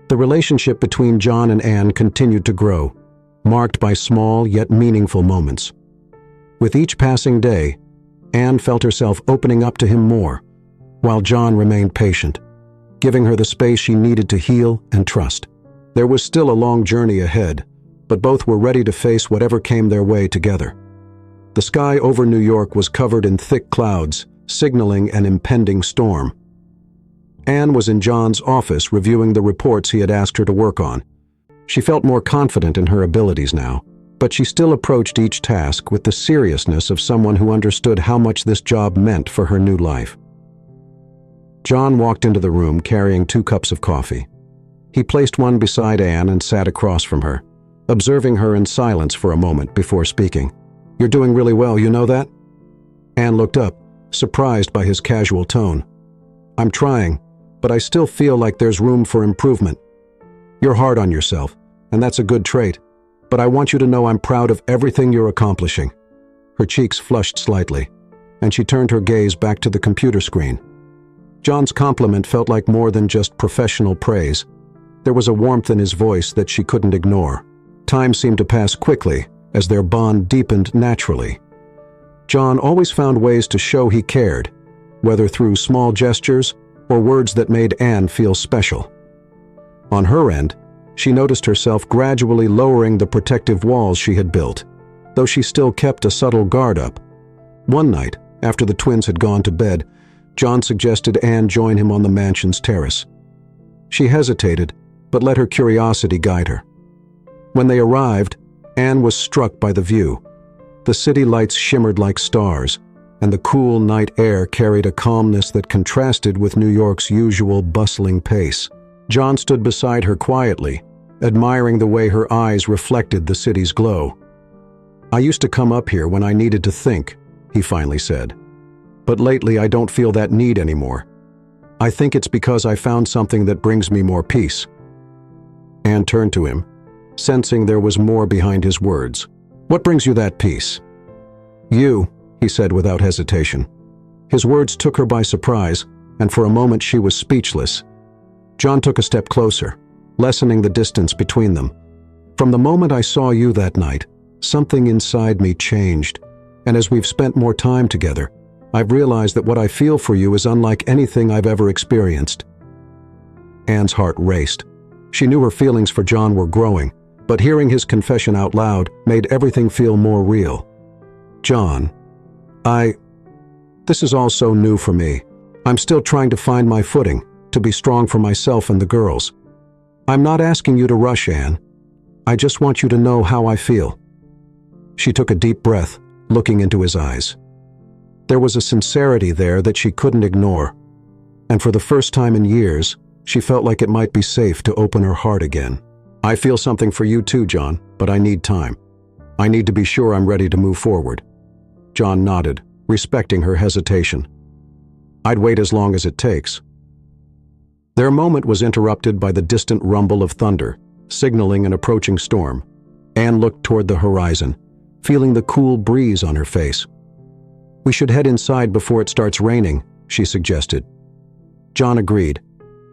the relationship between John and Anne continued to grow, marked by small yet meaningful moments. With each passing day, Anne felt herself opening up to him more, while John remained patient, giving her the space she needed to heal and trust. There was still a long journey ahead, but both were ready to face whatever came their way together. The sky over New York was covered in thick clouds, signaling an impending storm. Anne was in John's office reviewing the reports he had asked her to work on. She felt more confident in her abilities now, but she still approached each task with the seriousness of someone who understood how much this job meant for her new life. John walked into the room carrying 2 cups of coffee. He placed one beside Anne and sat across from her, observing her in silence for a moment before speaking. "You're doing really well, you know that?" Anne looked up, surprised by his casual tone. "I'm trying, but I still feel like there's room for improvement. You're hard on yourself, and that's a good trait, but I want you to know I'm proud of everything you're accomplishing." Her cheeks flushed slightly, and she turned her gaze back to the computer screen. John's compliment felt like more than just professional praise. There was a warmth in his voice that she couldn't ignore. Time seemed to pass quickly as their bond deepened naturally. John always found ways to show he cared, whether through small gestures or words that made Anne feel special. On her end, she noticed herself gradually lowering the protective walls she had built, though she still kept a subtle guard up. One night, after the twins had gone to bed, John suggested Anne join him on the mansion's terrace. She hesitated, but let her curiosity guide her. When they arrived, Anne was struck by the view. The city lights shimmered like stars, and the cool night air carried a calmness that contrasted with New York's usual bustling pace. John stood beside her quietly, admiring the way her eyes reflected the city's glow. "I used to come up here when I needed to think," he finally said. "But lately I don't feel that need anymore. I think it's because I found something that brings me more peace." Anne turned to him, sensing there was more behind his words. "What brings you that peace?" "You," he said without hesitation. His words took her by surprise, and for a moment she was speechless. John took a step closer, lessening the distance between them. "From the moment I saw you that night, something inside me changed, and as we've spent more time together, I've realized that what I feel for you is unlike anything I've ever experienced." Anne's heart raced. She knew her feelings for John were growing, but hearing his confession out loud made everything feel more real. "John, this is all so new for me. I'm still trying to find my footing, to be strong for myself and the girls. I'm not asking you to rush, Anne. I just want you to know how I feel." She took a deep breath, looking into his eyes. There was a sincerity there that she couldn't ignore, and for the first time in years, she felt like it might be safe to open her heart again. "I feel something for you too, John, but I need time. I need to be sure I'm ready to move forward." John nodded, respecting her hesitation. "I'd wait as long as it takes." Their moment was interrupted by the distant rumble of thunder, signaling an approaching storm. Anne looked toward the horizon, feeling the cool breeze on her face. "We should head inside before it starts raining," she suggested. John agreed,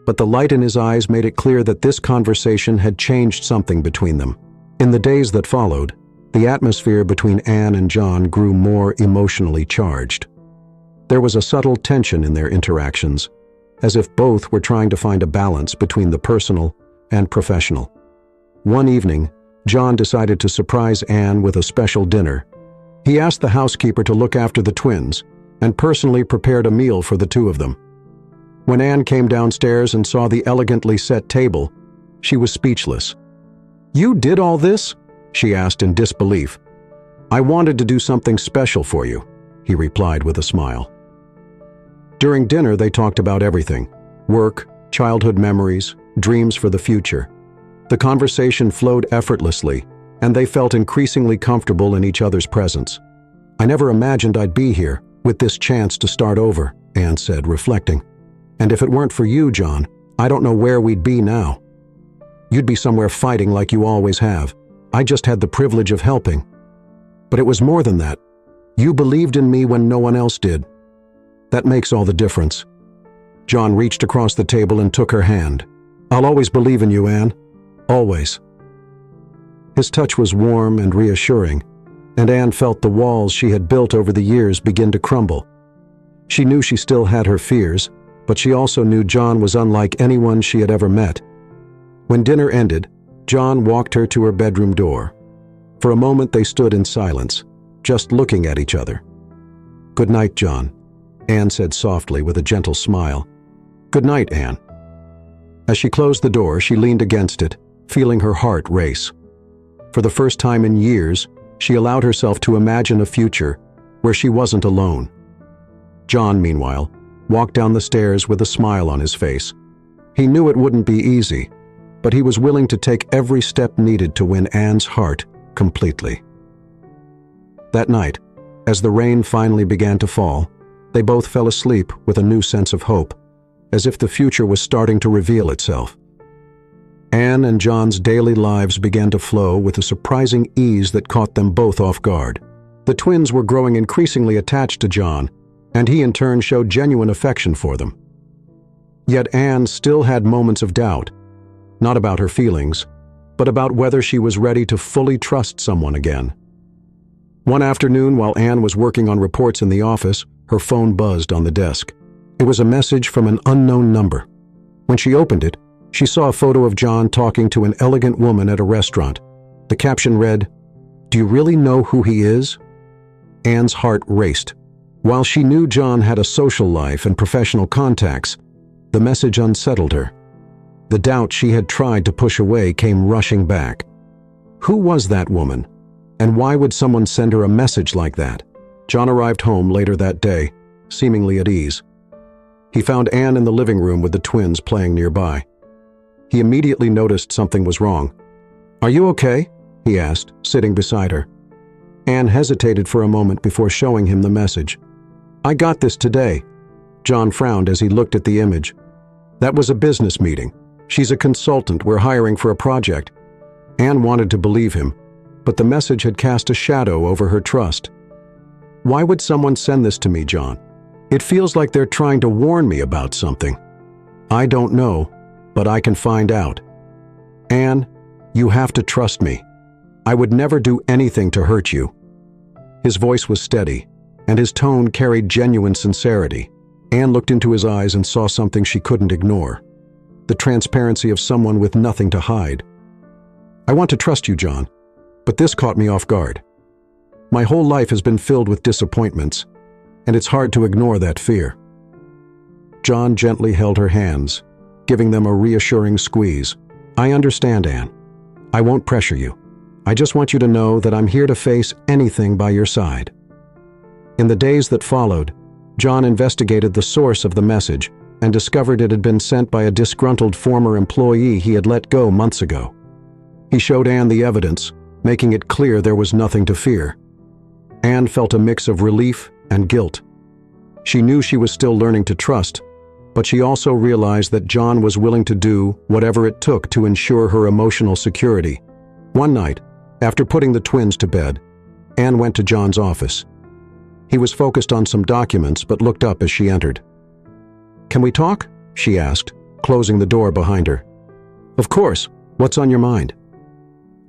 but the light in his eyes made it clear that this conversation had changed something between them. In the days that followed, the atmosphere between Anne and John grew more emotionally charged. There was a subtle tension in their interactions, as if both were trying to find a balance between the personal and professional. One evening, John decided to surprise Anne with a special dinner. He asked the housekeeper to look after the twins and personally prepared a meal for the two of them. When Anne came downstairs and saw the elegantly set table, She was speechless. "You did all this?" she asked in disbelief. "I wanted to do something special for you," he replied with a smile. During dinner, they talked about everything: work, childhood memories, dreams for the future. The conversation flowed effortlessly, and they felt increasingly comfortable in each other's presence. "I never imagined I'd be here, with this chance to start over," Anne said, reflecting. "And if it weren't for you, John, I don't know where we'd be now. You'd be somewhere fighting like you always have. I just had the privilege of helping. But it was more than that. You believed in me when no one else did. That makes all the difference." John reached across the table and took her hand. "I'll always believe in you, Anne. Always." His touch was warm and reassuring, and Anne felt the walls she had built over the years begin to crumble. She knew she still had her fears, but she also knew John was unlike anyone she had ever met. When dinner ended, John walked her to her bedroom door. For a moment they stood in silence, just looking at each other. "Good night, John," Anne said softly with a gentle smile. "Good night, Anne." As she closed the door, she leaned against it, feeling her heart race. For the first time in years, she allowed herself to imagine a future where she wasn't alone. John, meanwhile, walked down the stairs with a smile on his face. He knew it wouldn't be easy, but he was willing to take every step needed to win Anne's heart completely. That night, as the rain finally began to fall, they both fell asleep with a new sense of hope, as if the future was starting to reveal itself. Anne and John's daily lives began to flow with a surprising ease that caught them both off guard. The twins were growing increasingly attached to John, and he in turn showed genuine affection for them. Yet Anne still had moments of doubt, not about her feelings, but about whether she was ready to fully trust someone again. One afternoon, while Anne was working on reports in the office, her phone buzzed on the desk. It was a message from an unknown number. When she opened it, she saw a photo of John talking to an elegant woman at a restaurant. The caption read, "Do you really know who he is?" Anne's heart raced. While she knew John had a social life and professional contacts, the message unsettled her. The doubt she had tried to push away came rushing back. Who was that woman? And why would someone send her a message like that? John arrived home later that day, seemingly at ease. He found Anne in the living room with the twins playing nearby. He immediately noticed something was wrong. "Are you okay?" he asked, sitting beside her. Anne hesitated for a moment before showing him the message. "I got this today." John frowned as he looked at the image. "That was a business meeting. She's a consultant we're hiring for a project." Anne wanted to believe him, but the message had cast a shadow over her trust. "Why would someone send this to me, John? It feels like they're trying to warn me about something." "I don't know, but I can find out." "Anne, you have to trust me. I would never do anything to hurt you." His voice was steady, and his tone carried genuine sincerity. Anne looked into his eyes and saw something she couldn't ignore: the transparency of someone with nothing to hide. "I want to trust you, John, but this caught me off guard. My whole life has been filled with disappointments, and it's hard to ignore that fear." John gently held her hands, giving them a reassuring squeeze. "I understand, Anne. I won't pressure you. I just want you to know that I'm here to face anything by your side." In the days that followed, John investigated the source of the message and discovered it had been sent by a disgruntled former employee he had let go months ago. He showed Anne the evidence, making it clear there was nothing to fear. Anne felt a mix of relief and guilt. She knew she was still learning to trust, but she also realized that John was willing to do whatever it took to ensure her emotional security. One night, after putting the twins to bed, Anne went to John's office. He was focused on some documents but looked up as she entered. "Can we talk?" she asked, closing the door behind her. "Of course. What's on your mind?"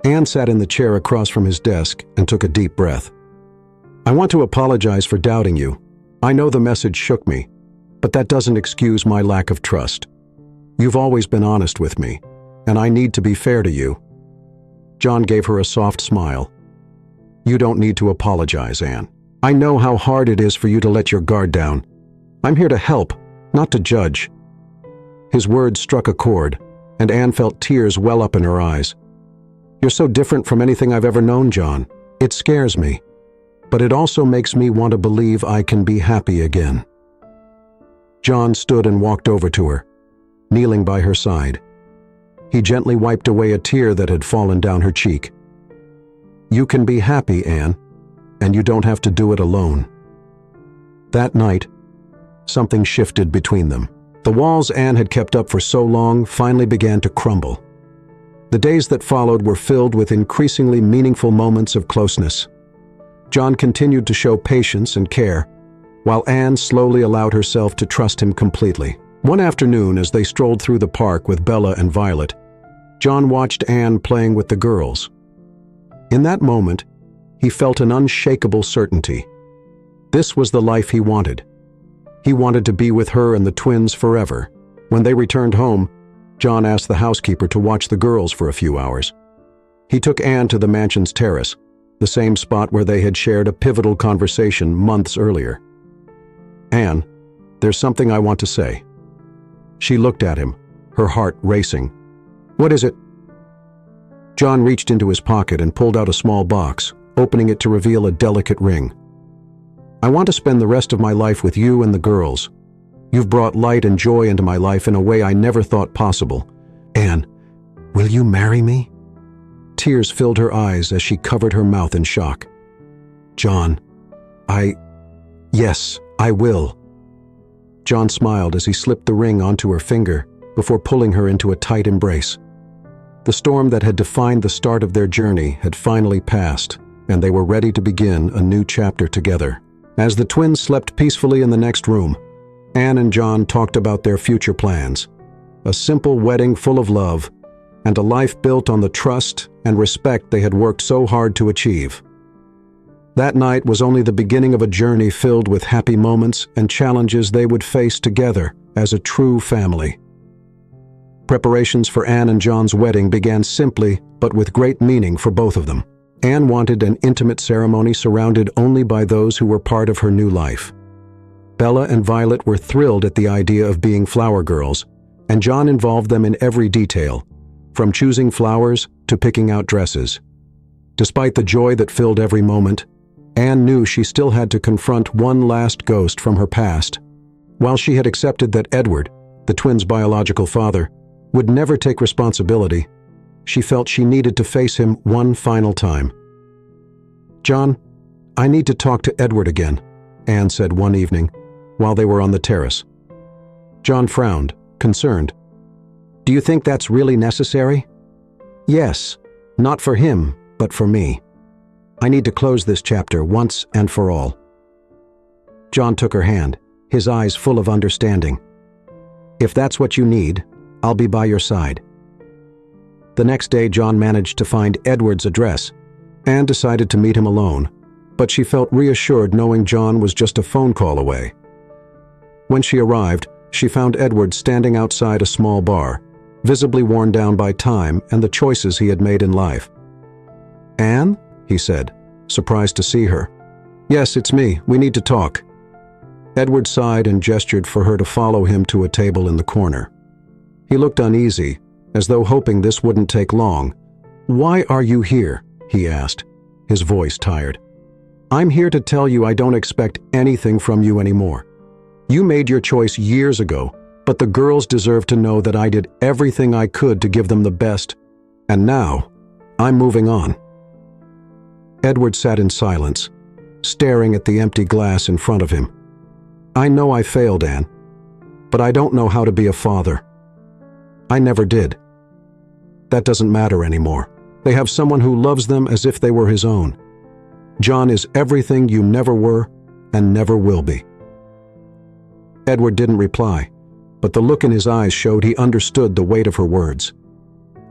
Anne sat in the chair across from his desk and took a deep breath. "I want to apologize for doubting you. I know the message shook me, but that doesn't excuse my lack of trust. You've always been honest with me, and I need to be fair to you." John gave her a soft smile. "You don't need to apologize, Anne. I know how hard it is for you to let your guard down. I'm here to help, not to judge." His words struck a chord, and Anne felt tears well up in her eyes. "You're so different from anything I've ever known, John. It scares me, but it also makes me want to believe I can be happy again." John stood and walked over to her, kneeling by her side. He gently wiped away a tear that had fallen down her cheek. "You can be happy, Anne, and you don't have to do it alone." That night, something shifted between them. The walls Anne had kept up for so long finally began to crumble. The days that followed were filled with increasingly meaningful moments of closeness. John continued to show patience and care, while Anne slowly allowed herself to trust him completely. One afternoon, as they strolled through the park with Bella and Violet, John watched Anne playing with the girls. In that moment, he felt an unshakable certainty. This was the life he wanted. He wanted to be with her and the twins forever. When they returned home, John asked the housekeeper to watch the girls for a few hours. He took Anne to the mansion's terrace, the same spot where they had shared a pivotal conversation months earlier. "Anne, there's something I want to say." She looked at him, her heart racing. "What is it?" John reached into his pocket and pulled out a small box, opening it to reveal a delicate ring. "I want to spend the rest of my life with you and the girls. You've brought light and joy into my life in a way I never thought possible. Anne, will you marry me?" Tears filled her eyes as she covered her mouth in shock. "John, yes, I will." John smiled as he slipped the ring onto her finger before pulling her into a tight embrace. The storm that had defined the start of their journey had finally passed, and they were ready to begin a new chapter together. As the twins slept peacefully in the next room, Anne and John talked about their future plans. A simple wedding full of love, and a life built on the trust and respect they had worked so hard to achieve. That night was only the beginning of a journey filled with happy moments and challenges they would face together as a true family. Preparations for Anne and John's wedding began simply, but with great meaning for both of them. Anne wanted an intimate ceremony surrounded only by those who were part of her new life. Bella and Violet were thrilled at the idea of being flower girls, and John involved them in every detail, from choosing flowers to picking out dresses. Despite the joy that filled every moment, Anne knew she still had to confront one last ghost from her past. While she had accepted that Edward, the twins' biological father, would never take responsibility, she felt she needed to face him one final time. "John, I need to talk to Edward again," Anne said one evening while they were on the terrace. John frowned, concerned. "Do you think that's really necessary?" "Yes, not for him, but for me. I need to close this chapter once and for all." John took her hand, his eyes full of understanding. "If that's what you need, I'll be by your side." The next day, John managed to find Edward's address. Anne decided to meet him alone, but she felt reassured knowing John was just a phone call away. When she arrived, she found Edward standing outside a small bar, visibly worn down by time and the choices he had made in life. "Anne?" he said, surprised to see her. "Yes, it's me. We need to talk." Edward sighed and gestured for her to follow him to a table in the corner. He looked uneasy, as though hoping this wouldn't take long. "Why are you here?" he asked, his voice tired. "I'm here to tell you I don't expect anything from you anymore. You made your choice years ago, but the girls deserve to know that I did everything I could to give them the best, and now I'm moving on." Edward sat in silence, staring at the empty glass in front of him. "I know I failed, Anne, but I don't know how to be a father. I never did. That doesn't matter anymore. They have someone who loves them as if they were his own. John is everything you never were and never will be." Edward didn't reply, but the look in his eyes showed he understood the weight of her words.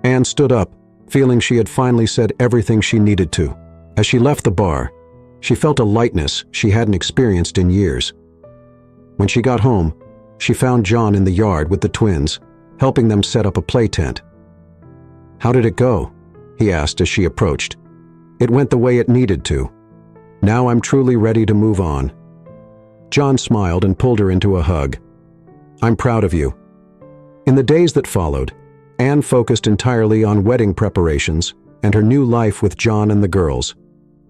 Anne stood up, feeling she had finally said everything she needed to. As she left the bar, she felt a lightness she hadn't experienced in years. When she got home, she found John in the yard with the twins, helping them set up a play tent. "How did it go?" he asked as she approached. "It went the way it needed to. Now I'm truly ready to move on." John smiled and pulled her into a hug. "I'm proud of you." In the days that followed, Anne focused entirely on wedding preparations and her new life with John and the girls.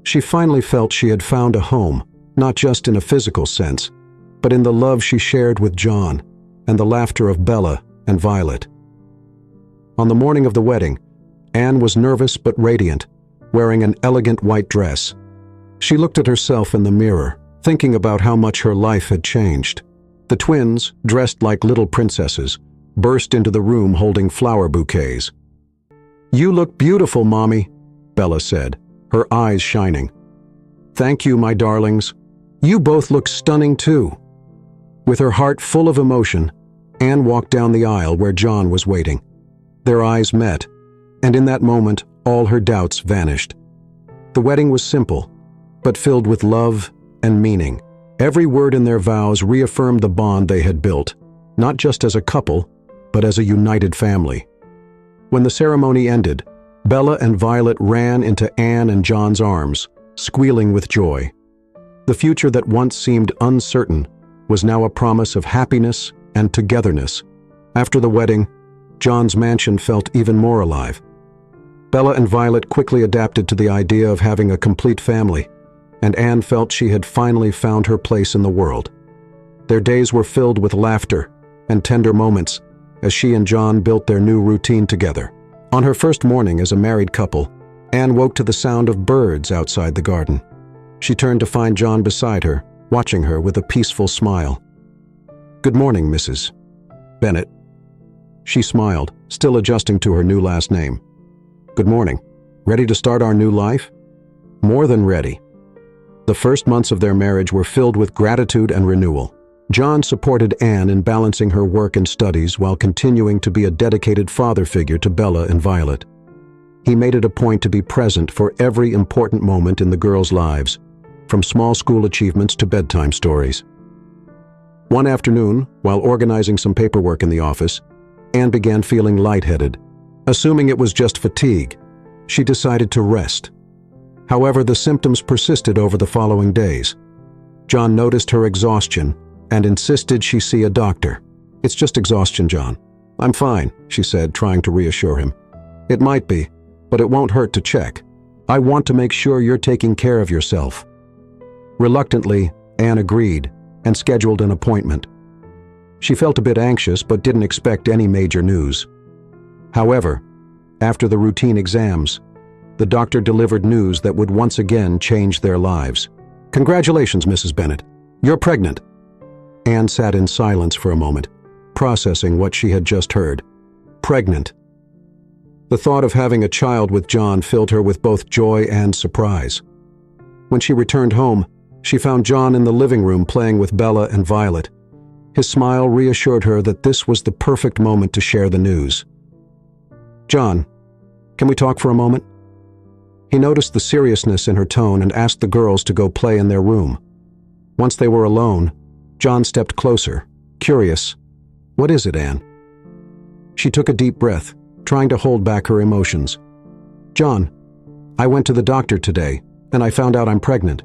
She finally felt she had found a home, not just in a physical sense, but in the love she shared with John and the laughter of Bella and Violet. On the morning of the wedding, Anne was nervous but radiant, wearing an elegant white dress. She looked at herself in the mirror, thinking about how much her life had changed. The twins, dressed like little princesses, burst into the room holding flower bouquets. "You look beautiful, Mommy," Bella said, her eyes shining. "Thank you, my darlings. You both look stunning too." With her heart full of emotion, Anne walked down the aisle where John was waiting. Their eyes met, and in that moment, all her doubts vanished. The wedding was simple, but filled with love and meaning. Every word in their vows reaffirmed the bond they had built, not just as a couple, but as a united family. When the ceremony ended, Bella and Violet ran into Anne and John's arms, squealing with joy. The future that once seemed uncertain was now a promise of happiness and togetherness. After the wedding, John's mansion felt even more alive. Bella and Violet quickly adapted to the idea of having a complete family, and Anne felt she had finally found her place in the world. Their days were filled with laughter and tender moments as she and John built their new routine together. On her first morning as a married couple, Anne woke to the sound of birds outside the garden. She turned to find John beside her, watching her with a peaceful smile. "Good morning, Mrs. Bennett." She smiled, still adjusting to her new last name. "Good morning. Ready to start our new life?" "More than ready." The first months of their marriage were filled with gratitude and renewal. John supported Anne in balancing her work and studies while continuing to be a dedicated father figure to Bella and Violet. He made it a point to be present for every important moment in the girls' lives, from small school achievements to bedtime stories. One afternoon, while organizing some paperwork in the office, Anne began feeling lightheaded. Assuming it was just fatigue, she decided to rest. However, the symptoms persisted over the following days. John noticed her exhaustion and insisted she see a doctor. "It's just exhaustion, John. I'm fine," she said, trying to reassure him. "It might be, but it won't hurt to check. I want to make sure you're taking care of yourself." Reluctantly, Anne agreed and scheduled an appointment. She felt a bit anxious but didn't expect any major news. However, after the routine exams, the doctor delivered news that would once again change their lives. "Congratulations, Mrs. Bennett. You're pregnant." Anne sat in silence for a moment, processing what she had just heard. Pregnant. The thought of having a child with John filled her with both joy and surprise. When she returned home, she found John in the living room playing with Bella and Violet. His smile reassured her that this was the perfect moment to share the news. "John, can we talk for a moment?" He noticed the seriousness in her tone and asked the girls to go play in their room. Once they were alone, John stepped closer, curious. "What is it, Anne?" She took a deep breath, trying to hold back her emotions. "John, I went to the doctor today, and I found out I'm pregnant."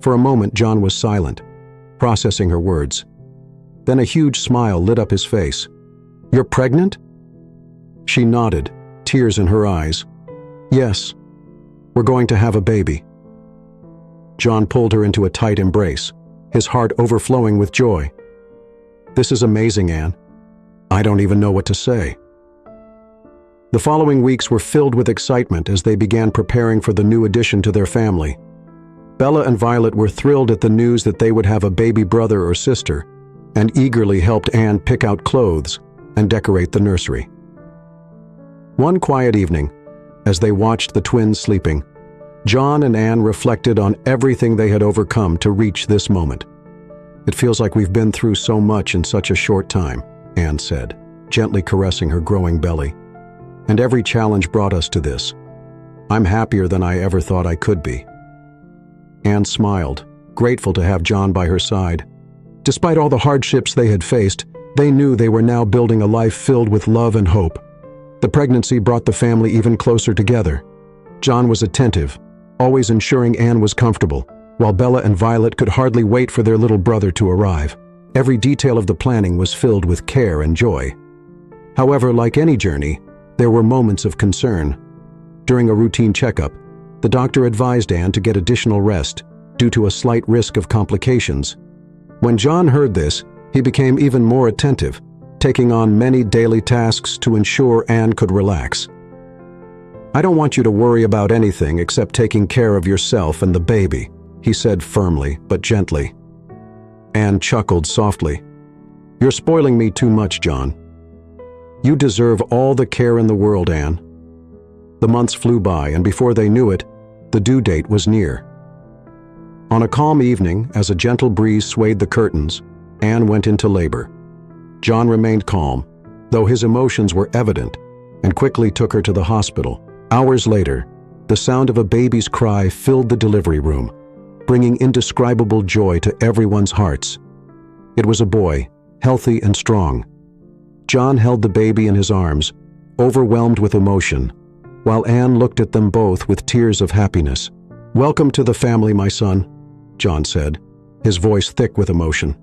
For a moment, John was silent, processing her words. Then a huge smile lit up his face. "You're pregnant?" She nodded, tears in her eyes. "Yes, we're going to have a baby." John pulled her into a tight embrace, his heart overflowing with joy. "This is amazing, Anne. I don't even know what to say." The following weeks were filled with excitement as they began preparing for the new addition to their family. Bella and Violet were thrilled at the news that they would have a baby brother or sister, and eagerly helped Anne pick out clothes and decorate the nursery. One quiet evening, as they watched the twins sleeping, John and Anne reflected on everything they had overcome to reach this moment. "It feels like we've been through so much in such a short time," Anne said, gently caressing her growing belly. "And every challenge brought us to this. I'm happier than I ever thought I could be." Anne smiled, grateful to have John by her side. Despite all the hardships they had faced, they knew they were now building a life filled with love and hope. The pregnancy brought the family even closer together. John was attentive, always ensuring Anne was comfortable, while Bella and Violet could hardly wait for their little brother to arrive. Every detail of the planning was filled with care and joy. However, like any journey, there were moments of concern. During a routine checkup, the doctor advised Anne to get additional rest due to a slight risk of complications. When John heard this, he became even more attentive, taking on many daily tasks to ensure Anne could relax. "I don't want you to worry about anything except taking care of yourself and the baby," he said firmly but gently. Anne chuckled softly. "You're spoiling me too much, John." "You deserve all the care in the world, Anne." The months flew by, and before they knew it, the due date was near. On a calm evening, as a gentle breeze swayed the curtains, Anne went into labor. John remained calm, though his emotions were evident, and quickly took her to the hospital. Hours later, the sound of a baby's cry filled the delivery room, bringing indescribable joy to everyone's hearts. It was a boy, healthy and strong. John held the baby in his arms, overwhelmed with emotion, while Anne looked at them both with tears of happiness. "Welcome to the family, my son," John said, his voice thick with emotion.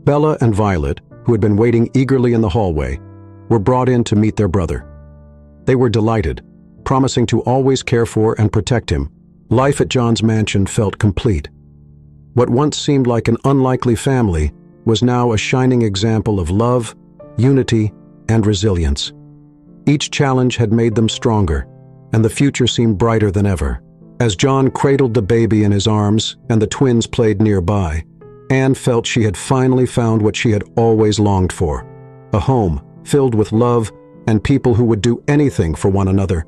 Bella and Violet, who had been waiting eagerly in the hallway, were brought in to meet their brother. They were delighted, promising to always care for and protect him. Life at John's mansion felt complete. What once seemed like an unlikely family was now a shining example of love, unity, and resilience. Each challenge had made them stronger, and the future seemed brighter than ever. As John cradled the baby in his arms and the twins played nearby, Anne felt she had finally found what she had always longed for: a home filled with love and people who would do anything for one another,